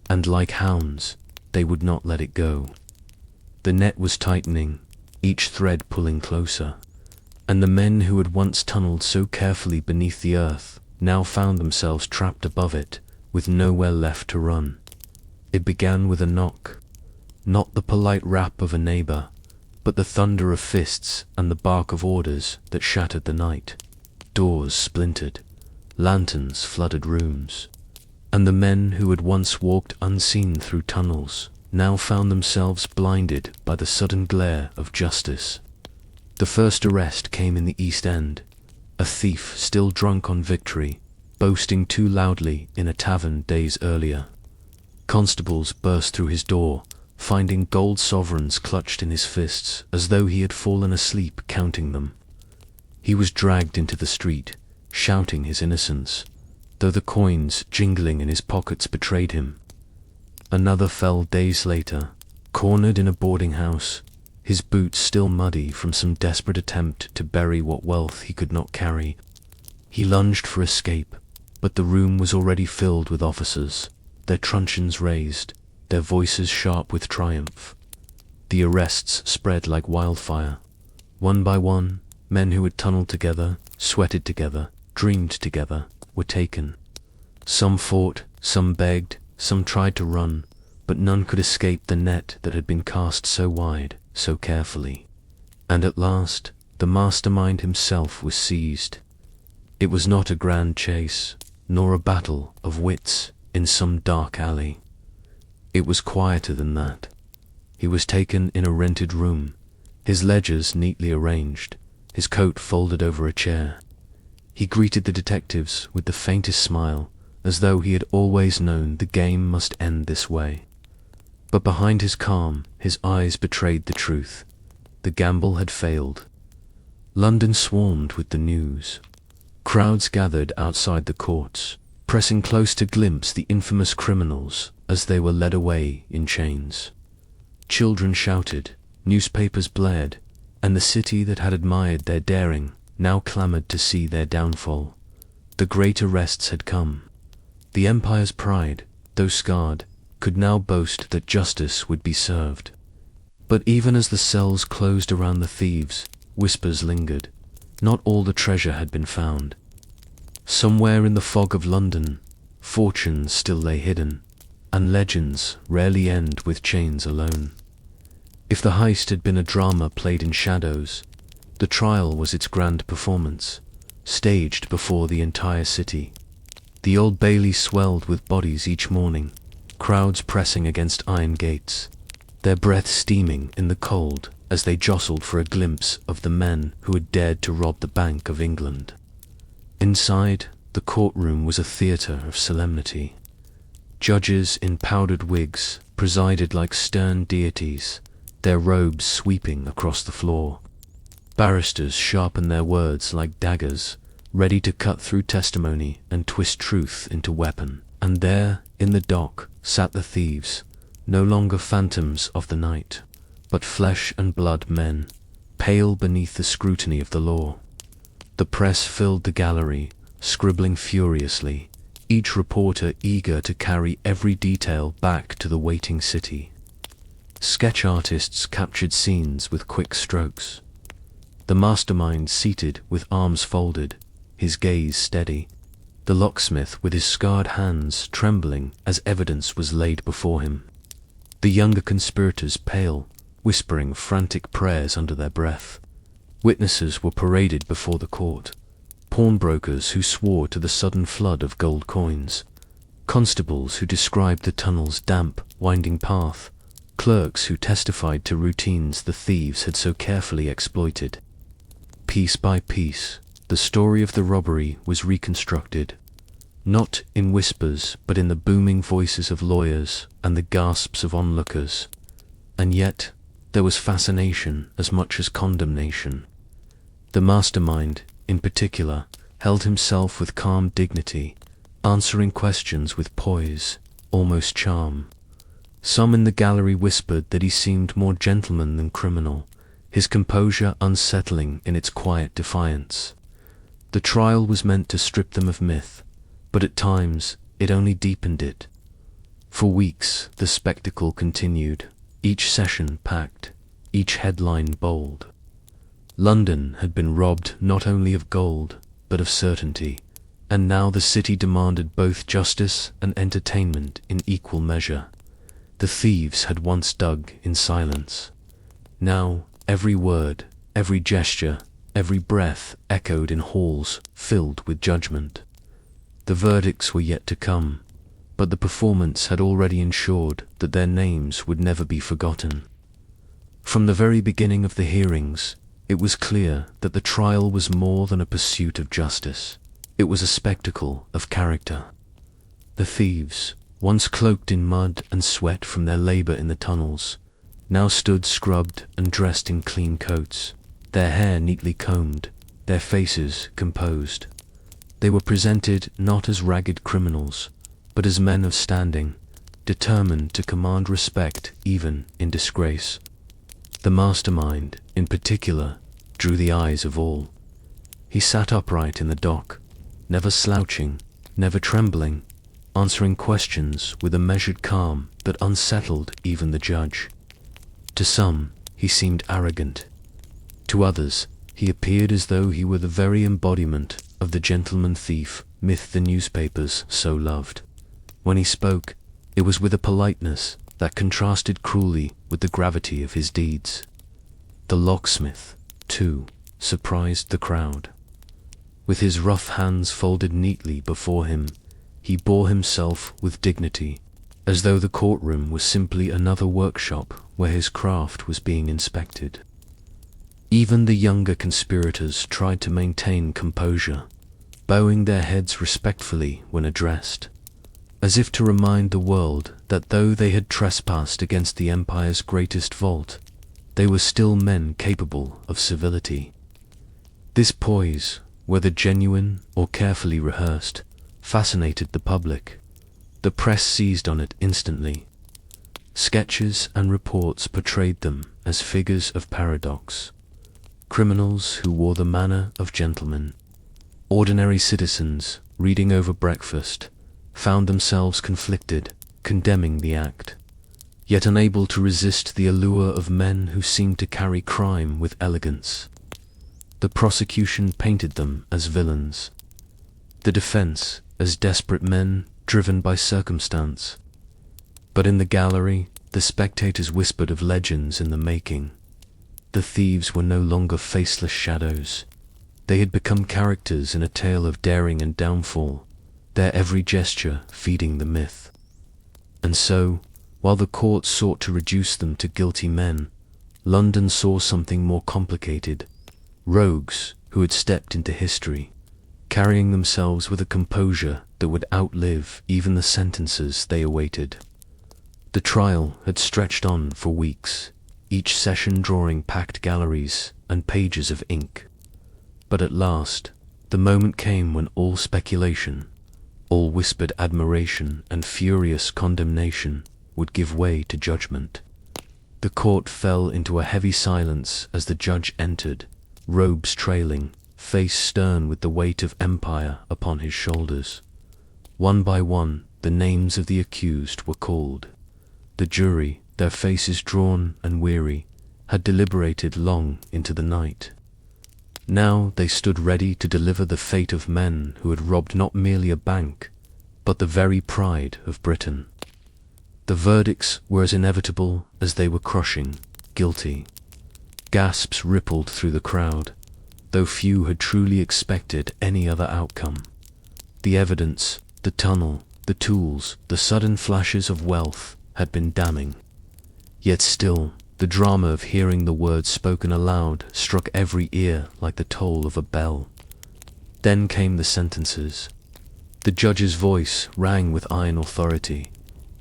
and like hounds, they would not let it go. The net was tightening, each thread pulling closer, and the men who had once tunneled so carefully beneath the earth now found themselves trapped above it, with nowhere left to run. It began with a knock, not the polite rap of a neighbor, but the thunder of fists and the bark of orders that shattered the night. Doors splintered, lanterns flooded rooms, and the men who had once walked unseen through tunnels now found themselves blinded by the sudden glare of justice. The first arrest came in the East End, a thief still drunk on victory, boasting too loudly in a tavern days earlier. Constables burst through his door, finding gold sovereigns clutched in his fists as though he had fallen asleep counting them. He was dragged into the street, shouting his innocence, though the coins jingling in his pockets betrayed him. Another fell days later, cornered in a boarding house, his boots still muddy from some desperate attempt to bury what wealth he could not carry. He lunged for escape, but the room was already filled with officers, their truncheons raised, their voices sharp with triumph. The arrests spread like wildfire. One by one, men who had tunneled together, sweated together, dreamed together, were taken. Some fought, some begged, some tried to run, but none could escape the net that had been cast so wide, so carefully. And at last, the mastermind himself was seized. It was not a grand chase, nor a battle of wits in some dark alley. It was quieter than that. He was taken in a rented room, his ledgers neatly arranged, his coat folded over a chair. He greeted the detectives with the faintest smile, as though he had always known the game must end this way. But behind his calm, his eyes betrayed the truth. The gamble had failed. London swarmed with the news. Crowds gathered outside the courts, pressing close to glimpse the infamous criminals as they were led away in chains. Children shouted, newspapers blared, and the city that had admired their daring now clamored to see their downfall. The great arrests had come. The empire's pride, though scarred, could now boast that justice would be served. But even as the cells closed around the thieves, whispers lingered. Not all the treasure had been found. Somewhere in the fog of London, fortunes still lay hidden, and legends rarely end with chains alone. If the heist had been a drama played in shadows, the trial was its grand performance, staged before the entire city. The Old Bailey swelled with bodies each morning, crowds pressing against iron gates, their breath steaming in the cold as they jostled for a glimpse of the men who had dared to rob the Bank of England. Inside, the courtroom was a theatre of solemnity. Judges in powdered wigs presided like stern deities, their robes sweeping across the floor. Barristers sharpened their words like daggers, ready to cut through testimony and twist truth into weapon. And there, in the dock, sat the thieves, no longer phantoms of the night, but flesh and blood men, pale beneath the scrutiny of the law. The press filled the gallery, scribbling furiously, each reporter eager to carry every detail back to the waiting city. Sketch artists captured scenes with quick strokes. The mastermind seated with arms folded, his gaze steady, the locksmith with his scarred hands trembling as evidence was laid before him. The younger conspirators pale, whispering frantic prayers under their breath. Witnesses were paraded before the court, pawnbrokers who swore to the sudden flood of gold coins, constables who described the tunnel's damp, winding path, clerks who testified to routines the thieves had so carefully exploited. Piece by piece, the story of the robbery was reconstructed, not in whispers but in the booming voices of lawyers and the gasps of onlookers. And yet, there was fascination as much as condemnation. The mastermind, in particular, held himself with calm dignity, answering questions with poise, almost charm. Some in the gallery whispered that he seemed more gentleman than criminal, his composure unsettling in its quiet defiance. The trial was meant to strip them of myth, but at times it only deepened it. For weeks the spectacle continued, each session packed, each headline bold. London had been robbed not only of gold, but of certainty, and now the city demanded both justice and entertainment in equal measure. The thieves had once dug in silence. Now, every word, every gesture, every breath echoed in halls filled with judgment. The verdicts were yet to come, but the performance had already ensured that their names would never be forgotten. From the very beginning of the hearings, it was clear that the trial was more than a pursuit of justice. It was a spectacle of character. The thieves, once cloaked in mud and sweat from their labor in the tunnels, now stood scrubbed and dressed in clean coats, their hair neatly combed, their faces composed. They were presented not as ragged criminals, but as men of standing, determined to command respect even in disgrace. The mastermind, in particular, drew the eyes of all. He sat upright in the dock, never slouching, never trembling, answering questions with a measured calm that unsettled even the judge. To some, he seemed arrogant. To others, he appeared as though he were the very embodiment of the gentleman thief myth the newspapers so loved. When he spoke, it was with a politeness that contrasted cruelly with the gravity of his deeds. The locksmith, too, surprised the crowd. With his rough hands folded neatly before him, he bore himself with dignity, as though the courtroom was simply another workshop where his craft was being inspected. Even the younger conspirators tried to maintain composure, bowing their heads respectfully when addressed, as if to remind the world that though they had trespassed against the Empire's greatest vault, they were still men capable of civility. This poise, whether genuine or carefully rehearsed, fascinated the public. The press seized on it instantly. Sketches and reports portrayed them as figures of paradox. Criminals who wore the manner of gentlemen. Ordinary citizens, reading over breakfast, found themselves conflicted, condemning the act, yet unable to resist the allure of men who seemed to carry crime with elegance. The prosecution painted them as villains, the defense as desperate men driven by circumstance. But in the gallery, the spectators whispered of legends in the making. The thieves were no longer faceless shadows. They had become characters in a tale of daring and downfall, their every gesture feeding the myth. And so, while the court sought to reduce them to guilty men, London saw something more complicated. Rogues who had stepped into history, carrying themselves with a composure that would outlive even the sentences they awaited. The trial had stretched on for weeks, each session drawing packed galleries and pages of ink. But at last, the moment came when all speculation, all whispered admiration and furious condemnation would give way to judgment. The court fell into a heavy silence as the judge entered, robes trailing, face stern with the weight of empire upon his shoulders. One by one, the names of the accused were called. The jury, their faces drawn and weary, had deliberated long into the night. Now they stood ready to deliver the fate of men who had robbed not merely a bank, but the very pride of Britain. The verdicts were as inevitable as they were crushing, guilty. Gasps rippled through the crowd, though few had truly expected any other outcome. The evidence, the tunnel, the tools, the sudden flashes of wealth had been damning. Yet still, the drama of hearing the words spoken aloud struck every ear like the toll of a bell. Then came the sentences. The judge's voice rang with iron authority.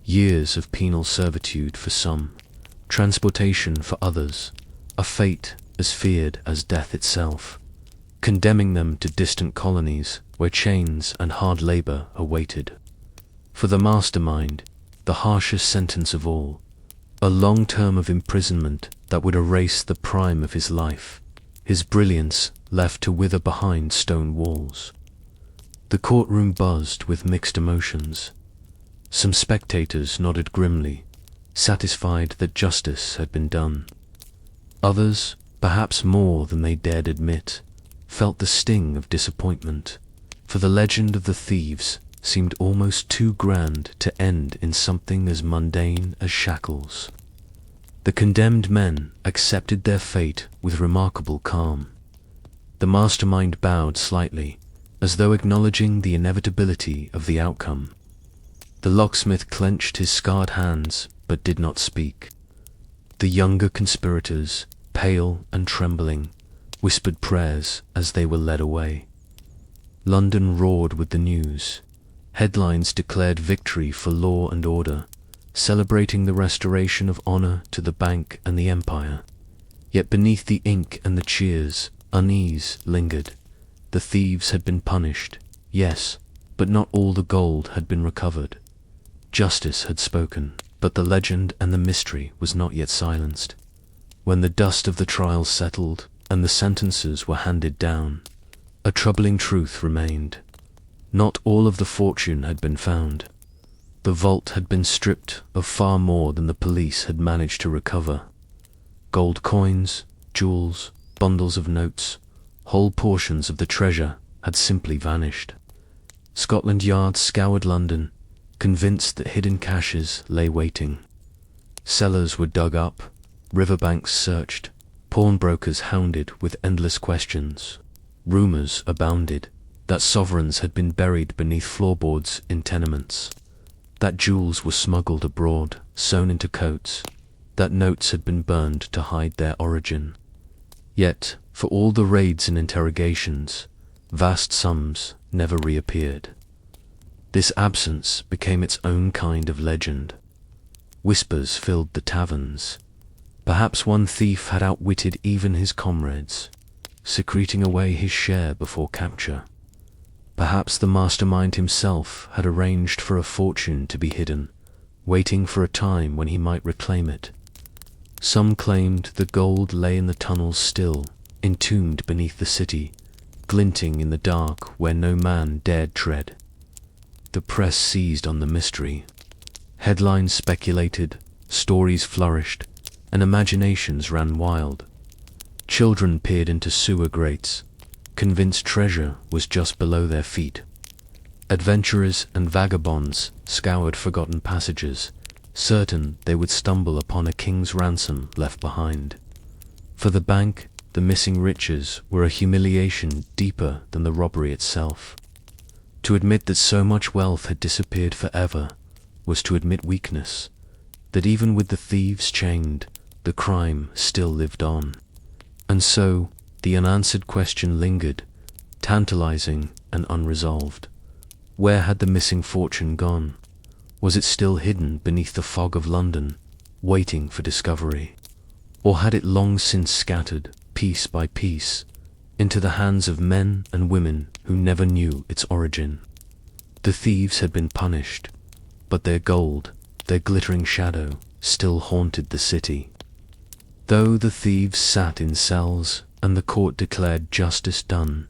Years of penal servitude for some, transportation for others, a fate as feared as death itself, condemning them to distant colonies where chains and hard labor awaited. For the mastermind, the harshest sentence of all, a long term of imprisonment that would erase the prime of his life, his brilliance left to wither behind stone walls. The courtroom buzzed with mixed emotions. Some spectators nodded grimly, satisfied that justice had been done. Others, perhaps more than they dared admit, felt the sting of disappointment, for the legend of the thieves seemed almost too grand to end in something as mundane as shackles. The condemned men accepted their fate with remarkable calm. The mastermind bowed slightly, as though acknowledging the inevitability of the outcome. The locksmith clenched his scarred hands, but did not speak. The younger conspirators, pale and trembling, whispered prayers as they were led away. London roared with the news. Headlines declared victory for law and order, celebrating the restoration of honor to the bank and the empire. Yet beneath the ink and the cheers, unease lingered. The thieves had been punished, yes, but not all the gold had been recovered. Justice had spoken, but the legend and the mystery was not yet silenced. When the dust of the trial settled and the sentences were handed down, a troubling truth remained. Not all of the fortune had been found. The vault had been stripped of far more than the police had managed to recover. Gold coins, jewels, bundles of notes, whole portions of the treasure had simply vanished. Scotland Yard scoured London, convinced that hidden caches lay waiting. Cellars were dug up, riverbanks searched, pawnbrokers hounded with endless questions. Rumours abounded that sovereigns had been buried beneath floorboards in tenements, that jewels were smuggled abroad, sewn into coats, that notes had been burned to hide their origin. Yet, for all the raids and interrogations, vast sums never reappeared. This absence became its own kind of legend. Whispers filled the taverns. Perhaps one thief had outwitted even his comrades, secreting away his share before capture. Perhaps the mastermind himself had arranged for a fortune to be hidden, waiting for a time when he might reclaim it. Some claimed the gold lay in the tunnels still, entombed beneath the city, glinting in the dark where no man dared tread. The press seized on the mystery. Headlines speculated, stories flourished, and imaginations ran wild. Children peered into sewer grates, convinced treasure was just below their feet. Adventurers and vagabonds scoured forgotten passages, certain they would stumble upon a king's ransom left behind. For the bank, the missing riches were a humiliation deeper than the robbery itself. To admit that so much wealth had disappeared forever was to admit weakness, that even with the thieves chained, the crime still lived on. And so, the unanswered question lingered, tantalizing and unresolved. Where had the missing fortune gone? Was it still hidden beneath the fog of London, waiting for discovery? Or had it long since scattered, piece by piece, into the hands of men and women who never knew its origin? The thieves had been punished, but their gold, their glittering shadow, still haunted the city. Though the thieves sat in cells and the court declared justice done,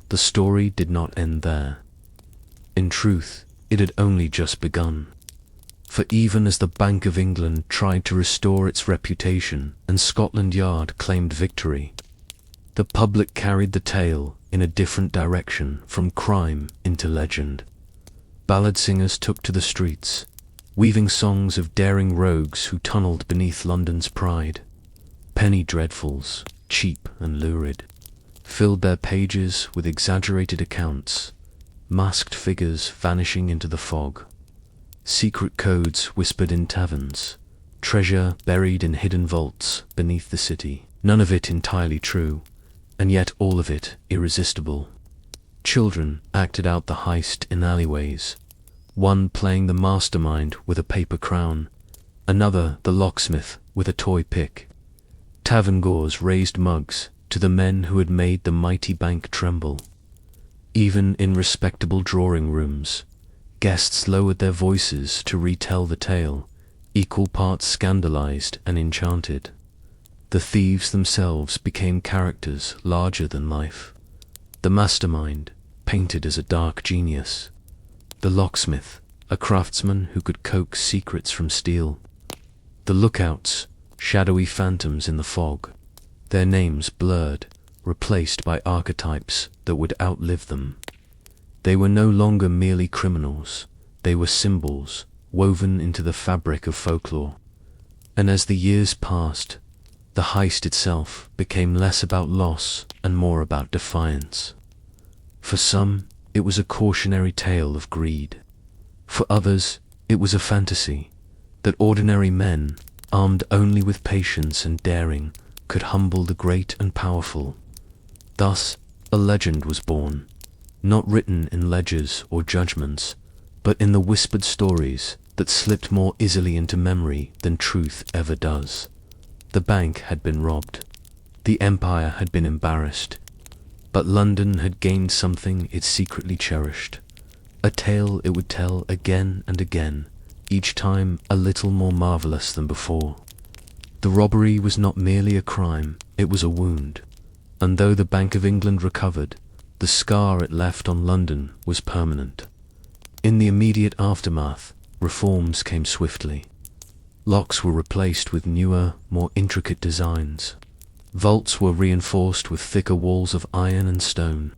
the story did not end there. In truth, it had only just begun. For even as the Bank of England tried to restore its reputation and Scotland Yard claimed victory, the public carried the tale in a different direction from crime into legend. Ballad singers took to the streets, weaving songs of daring rogues who tunneled beneath London's pride. Penny dreadfuls, cheap and lurid, filled their pages with exaggerated accounts, masked figures vanishing into the fog. Secret codes whispered in taverns, treasure buried in hidden vaults beneath the city. None of it entirely true, and yet all of it irresistible. Children acted out the heist in alleyways, one playing the mastermind with a paper crown, another the locksmith with a toy pick. Tavern-goers raised mugs to the men who had made the mighty bank tremble. Even in respectable drawing rooms, guests lowered their voices to retell the tale, equal parts scandalized and enchanted. The thieves themselves became characters larger than life. The mastermind, painted as a dark genius. The locksmith, a craftsman who could coax secrets from steel. The lookouts, shadowy phantoms in the fog, their names blurred, replaced by archetypes that would outlive them. They were no longer merely criminals, they were symbols, woven into the fabric of folklore. And as the years passed, the heist itself became less about loss and more about defiance. For some, it was a cautionary tale of greed. For others, it was a fantasy that ordinary men, armed only with patience and daring, could humble the great and powerful. Thus, a legend was born, not written in ledgers or judgments, but in the whispered stories that slipped more easily into memory than truth ever does. The bank had been robbed. The empire had been embarrassed. But London had gained something it secretly cherished. A tale it would tell again and again, each time a little more marvelous than before. The robbery was not merely a crime, it was a wound. And though the Bank of England recovered, the scar it left on London was permanent. In the immediate aftermath, reforms came swiftly. Locks were replaced with newer, more intricate designs. Vaults were reinforced with thicker walls of iron and stone.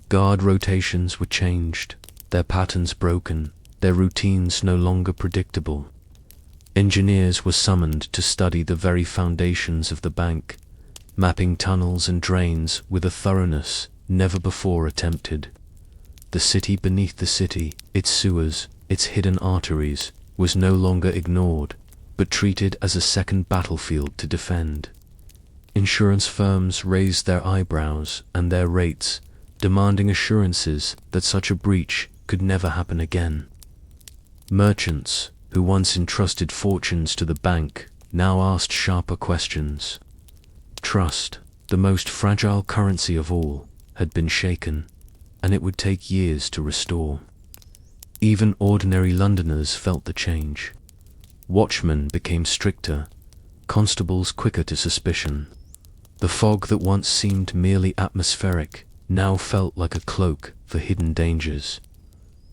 Guard rotations were changed, their patterns broken, their routines no longer predictable. Engineers were summoned to study the very foundations of the bank, mapping tunnels and drains with a thoroughness never before attempted. The city beneath the city, its sewers, its hidden arteries, was no longer ignored, but treated as a second battlefield to defend. Insurance firms raised their eyebrows and their rates, demanding assurances that such a breach could never happen again. Merchants, who once entrusted fortunes to the bank, now asked sharper questions. Trust, the most fragile currency of all, had been shaken, and it would take years to restore. Even ordinary Londoners felt the change. Watchmen became stricter, constables quicker to suspicion. The fog that once seemed merely atmospheric now felt like a cloak for hidden dangers.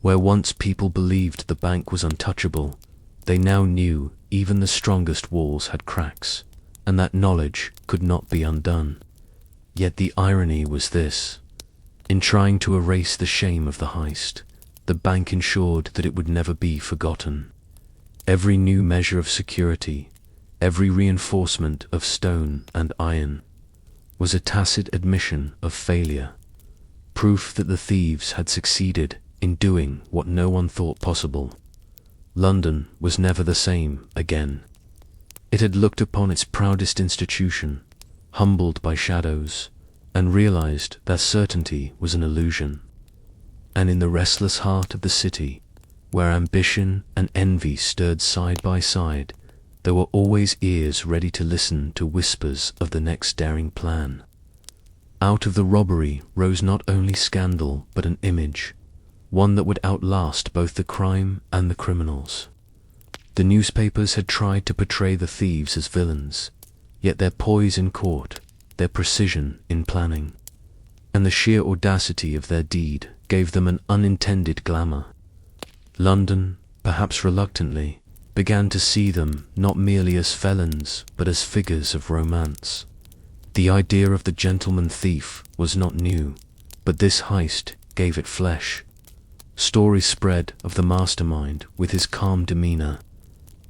Where once people believed the bank was untouchable, they now knew even the strongest walls had cracks, and that knowledge could not be undone. Yet the irony was this: in trying to erase the shame of the heist, the bank ensured that it would never be forgotten. Every new measure of security, every reinforcement of stone and iron, was a tacit admission of failure, proof that the thieves had succeeded in doing what no one thought possible. London was never the same again. It had looked upon its proudest institution, humbled by shadows, and realized that certainty was an illusion. And in the restless heart of the city, where ambition and envy stirred side by side, there were always ears ready to listen to whispers of the next daring plan. Out of the robbery rose not only scandal but an image, one that would outlast both the crime and the criminals. The newspapers had tried to portray the thieves as villains, yet their poise in court, their precision in planning, and the sheer audacity of their deed gave them an unintended glamour. London, perhaps reluctantly, began to see them not merely as felons but as figures of romance. The idea of the gentleman thief was not new, but this heist gave it flesh. Stories spread of the mastermind with his calm demeanor,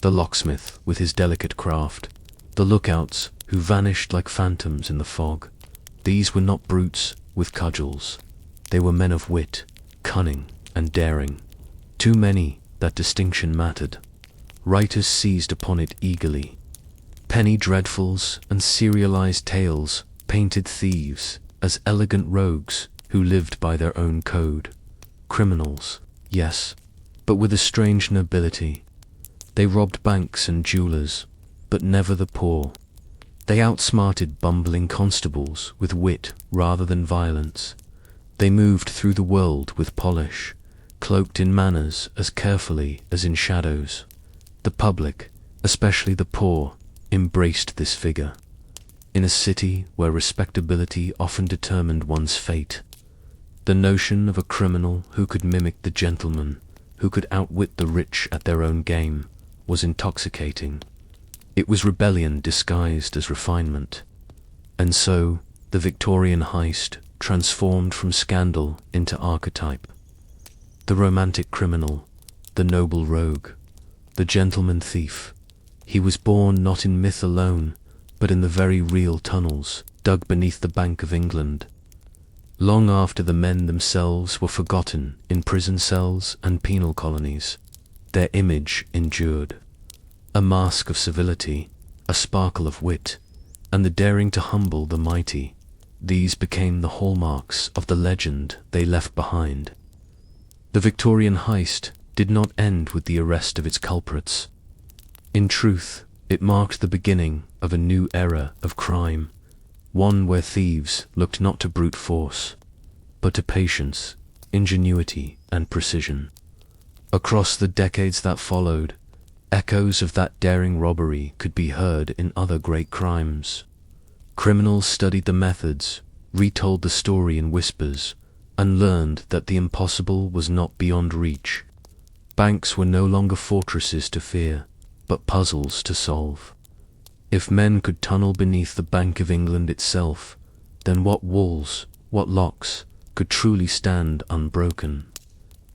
the locksmith with his delicate craft, the lookouts who vanished like phantoms in the fog. These were not brutes with cudgels. They were men of wit, cunning, and daring. Too many that distinction mattered. Writers seized upon it eagerly. Penny dreadfuls and serialized tales painted thieves as elegant rogues who lived by their own code. Criminals, yes, but with a strange nobility. They robbed banks and jewelers, but never the poor. They outsmarted bumbling constables with wit rather than violence. They moved through the world with polish, cloaked in manners as carefully as in shadows. The public, especially the poor, embraced this figure. In a city where respectability often determined one's fate, the notion of a criminal who could mimic the gentleman, who could outwit the rich at their own game, was intoxicating. It was rebellion disguised as refinement. And so, the Victorian heist transformed from scandal into archetype. The romantic criminal, the noble rogue, the gentleman thief. He was born not in myth alone, but in the very real tunnels dug beneath the Bank of England. Long after the men themselves were forgotten in prison cells and penal colonies, their image endured. A mask of civility, a sparkle of wit, and the daring to humble the mighty. These became the hallmarks of the legend they left behind. The Victorian heist did not end with the arrest of its culprits. In truth, it marked the beginning of a new era of crime, one where thieves looked not to brute force, but to patience, ingenuity, and precision. Across the decades that followed, echoes of that daring robbery could be heard in other great crimes. Criminals studied the methods, retold the story in whispers, and learned that the impossible was not beyond reach. Banks were no longer fortresses to fear, but puzzles to solve. If men could tunnel beneath the Bank of England itself, then what walls, what locks, could truly stand unbroken?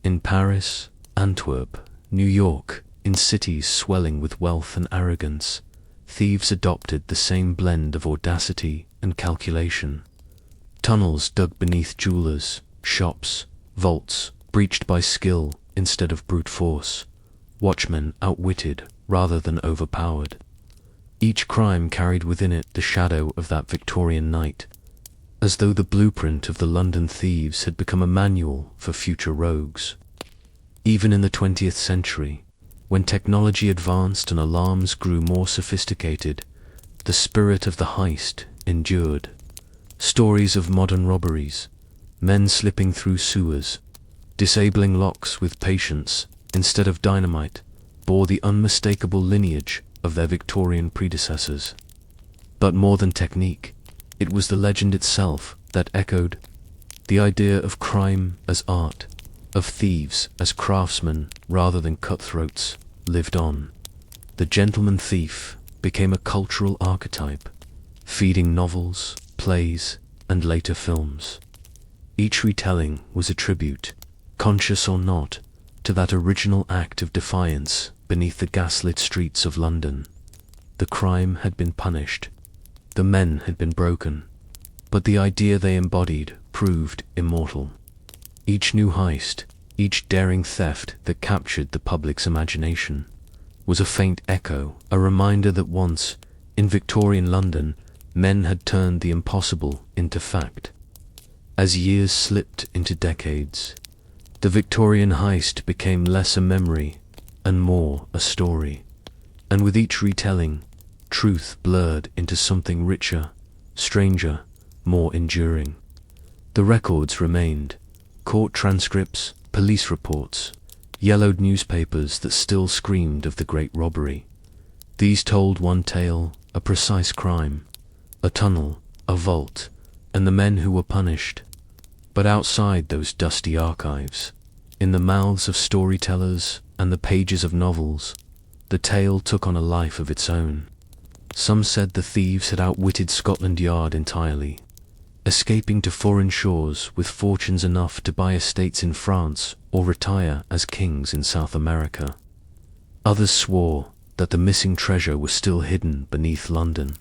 In Paris, Antwerp, New York, in cities swelling with wealth and arrogance, thieves adopted the same blend of audacity and calculation. Tunnels dug beneath jewelers, shops, vaults, breached by skill instead of brute force. Watchmen outwitted rather than overpowered. Each crime carried within it the shadow of that Victorian night, as though the blueprint of the London thieves had become a manual for future rogues. Even in the 20th century, when technology advanced and alarms grew more sophisticated, the spirit of the heist endured. Stories of modern robberies, men slipping through sewers, disabling locks with patience instead of dynamite, bore the unmistakable lineage of their Victorian predecessors. But more than technique, it was the legend itself that echoed. The idea of crime as art, of thieves as craftsmen rather than cutthroats, lived on. The gentleman thief became a cultural archetype, feeding novels, plays, and later films. Each retelling was a tribute, conscious or not, to that original act of defiance beneath the gaslit streets of London. The crime had been punished, the men had been broken, but the idea they embodied proved immortal. Each new heist, each daring theft that captured the public's imagination, was a faint echo, a reminder that once, in Victorian London, men had turned the impossible into fact. As years slipped into decades, the Victorian heist became less a memory and more a story, and with each retelling, truth blurred into something richer, stranger, more enduring. The records remained, court transcripts, police reports, yellowed newspapers that still screamed of the great robbery. These told one tale, a precise crime, a tunnel, a vault, and the men who were punished. But outside those dusty archives, in the mouths of storytellers and the pages of novels, the tale took on a life of its own. Some said the thieves had outwitted Scotland Yard entirely, escaping to foreign shores with fortunes enough to buy estates in France or retire as kings in South America. Others swore that the missing treasure was still hidden beneath London,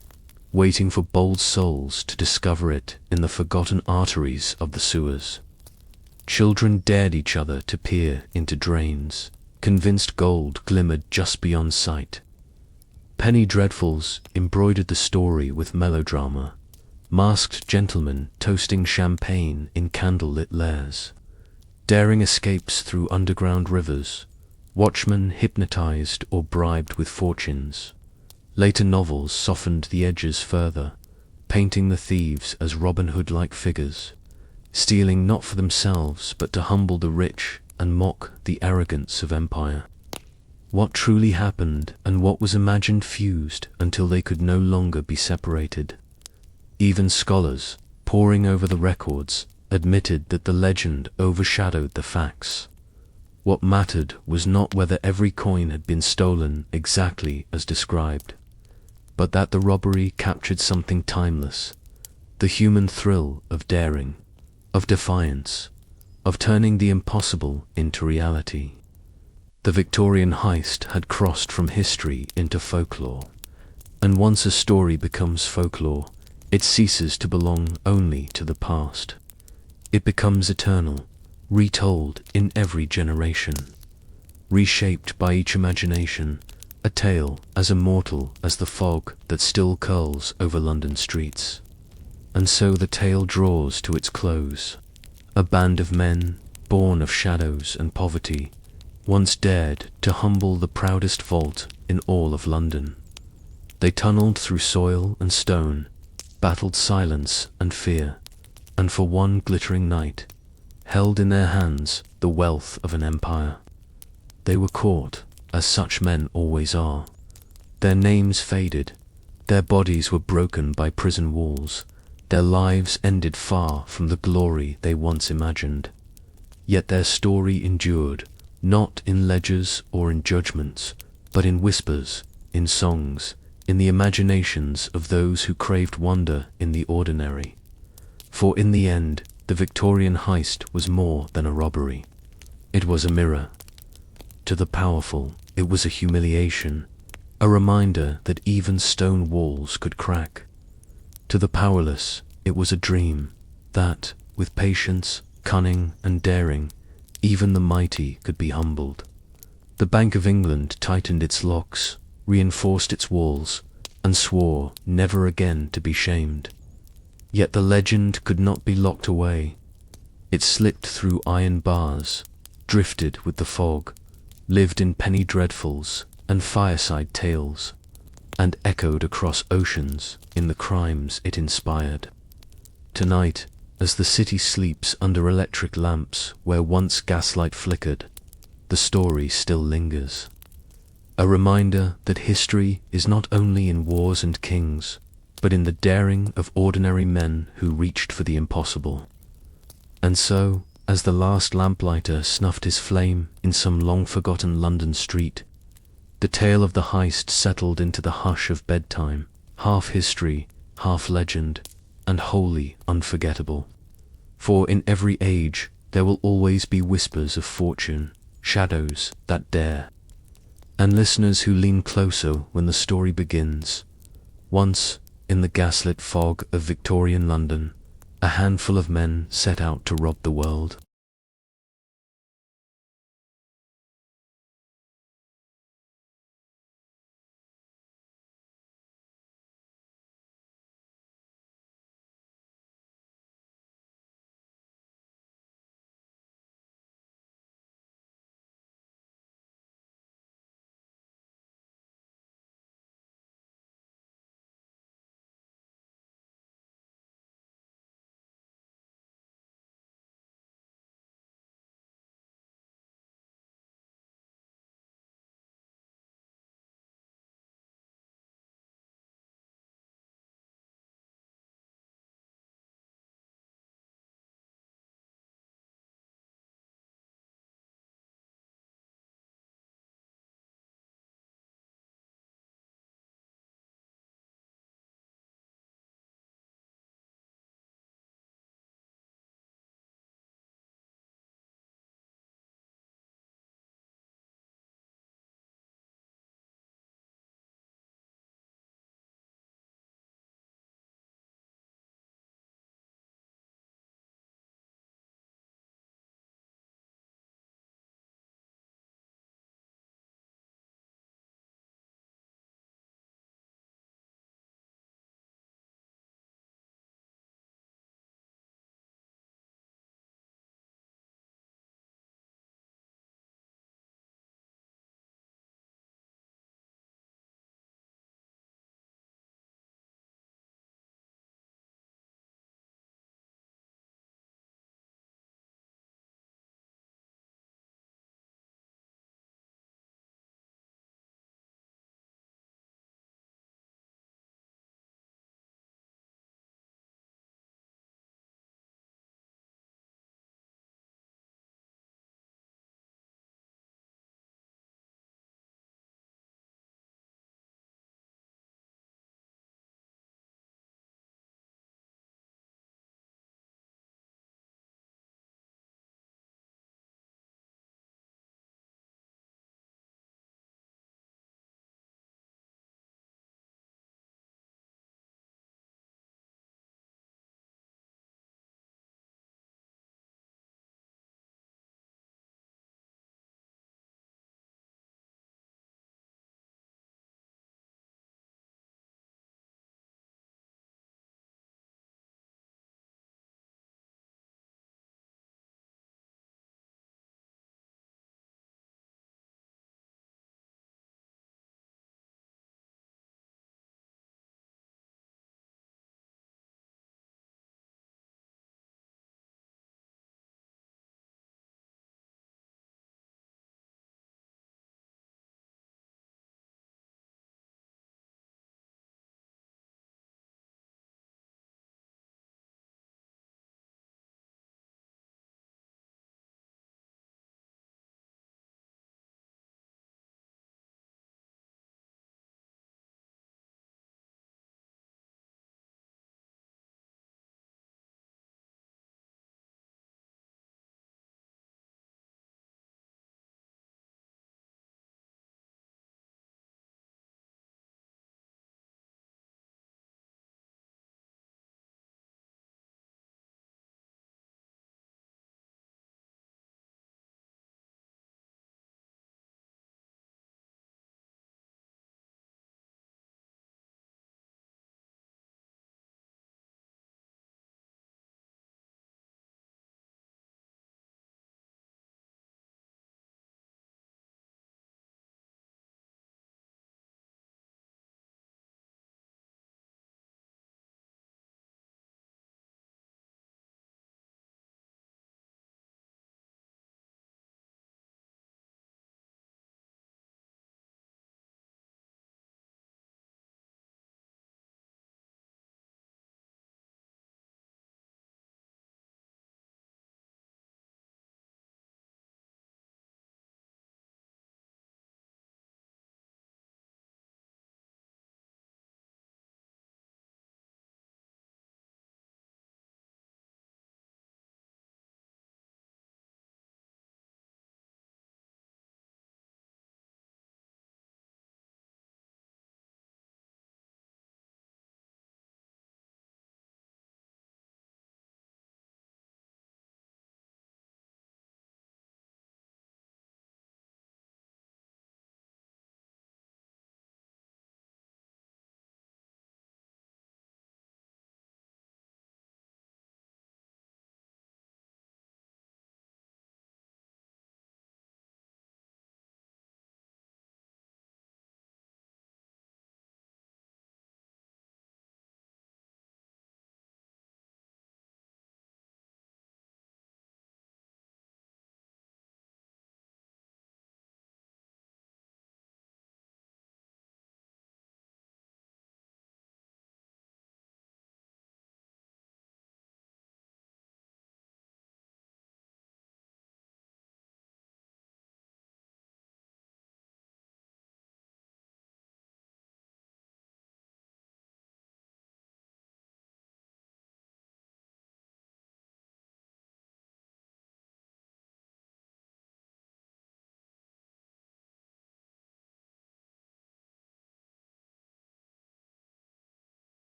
waiting for bold souls to discover it in the forgotten arteries of the sewers. Children dared each other to peer into drains, convinced gold glimmered just beyond sight. Penny dreadfuls embroidered the story with melodrama, masked gentlemen toasting champagne in candle-lit lairs, daring escapes through underground rivers, watchmen hypnotized or bribed with fortunes. Later novels softened the edges further, painting the thieves as Robin Hood-like figures, stealing not for themselves but to humble the rich and mock the arrogance of empire. What truly happened and what was imagined fused until they could no longer be separated. Even scholars, poring over the records, admitted that the legend overshadowed the facts. What mattered was not whether every coin had been stolen exactly as described, but that the robbery captured something timeless, the human thrill of daring, of defiance, of turning the impossible into reality. The Victorian heist had crossed from history into folklore, and once a story becomes folklore, it ceases to belong only to the past. It becomes eternal, retold in every generation, reshaped by each imagination, a tale as immortal as the fog that still curls over London streets. And so the tale draws to its close. A band of men, born of shadows and poverty, once dared to humble the proudest vault in all of London. They tunneled through soil and stone, battled silence and fear, and for one glittering night, held in their hands the wealth of an empire. They were caught, as such men always are. Their names faded, their bodies were broken by prison walls, their lives ended far from the glory they once imagined. Yet their story endured, not in ledgers or in judgments, but in whispers, in songs, in the imaginations of those who craved wonder in the ordinary. For in the end, the Victorian heist was more than a robbery. It was a mirror. To the powerful, it was a humiliation, a reminder that even stone walls could crack. To the powerless, it was a dream that, with patience, cunning, and daring, even the mighty could be humbled. The Bank of England tightened its locks, reinforced its walls, and swore never again to be shamed. Yet the legend could not be locked away. It slipped through iron bars, drifted with the fog, lived in penny dreadfuls and fireside tales, and echoed across oceans in the crimes it inspired. Tonight, as the city sleeps under electric lamps where once gaslight flickered, the story still lingers. A reminder that history is not only in wars and kings, but in the daring of ordinary men who reached for the impossible. And so, as the last lamplighter snuffed his flame in some long-forgotten London street, the tale of the heist settled into the hush of bedtime, half history, half legend, and wholly unforgettable. For in every age there will always be whispers of fortune, shadows that dare, and listeners who lean closer when the story begins. Once, in the gaslit fog of Victorian London, a handful of men set out to rob the world.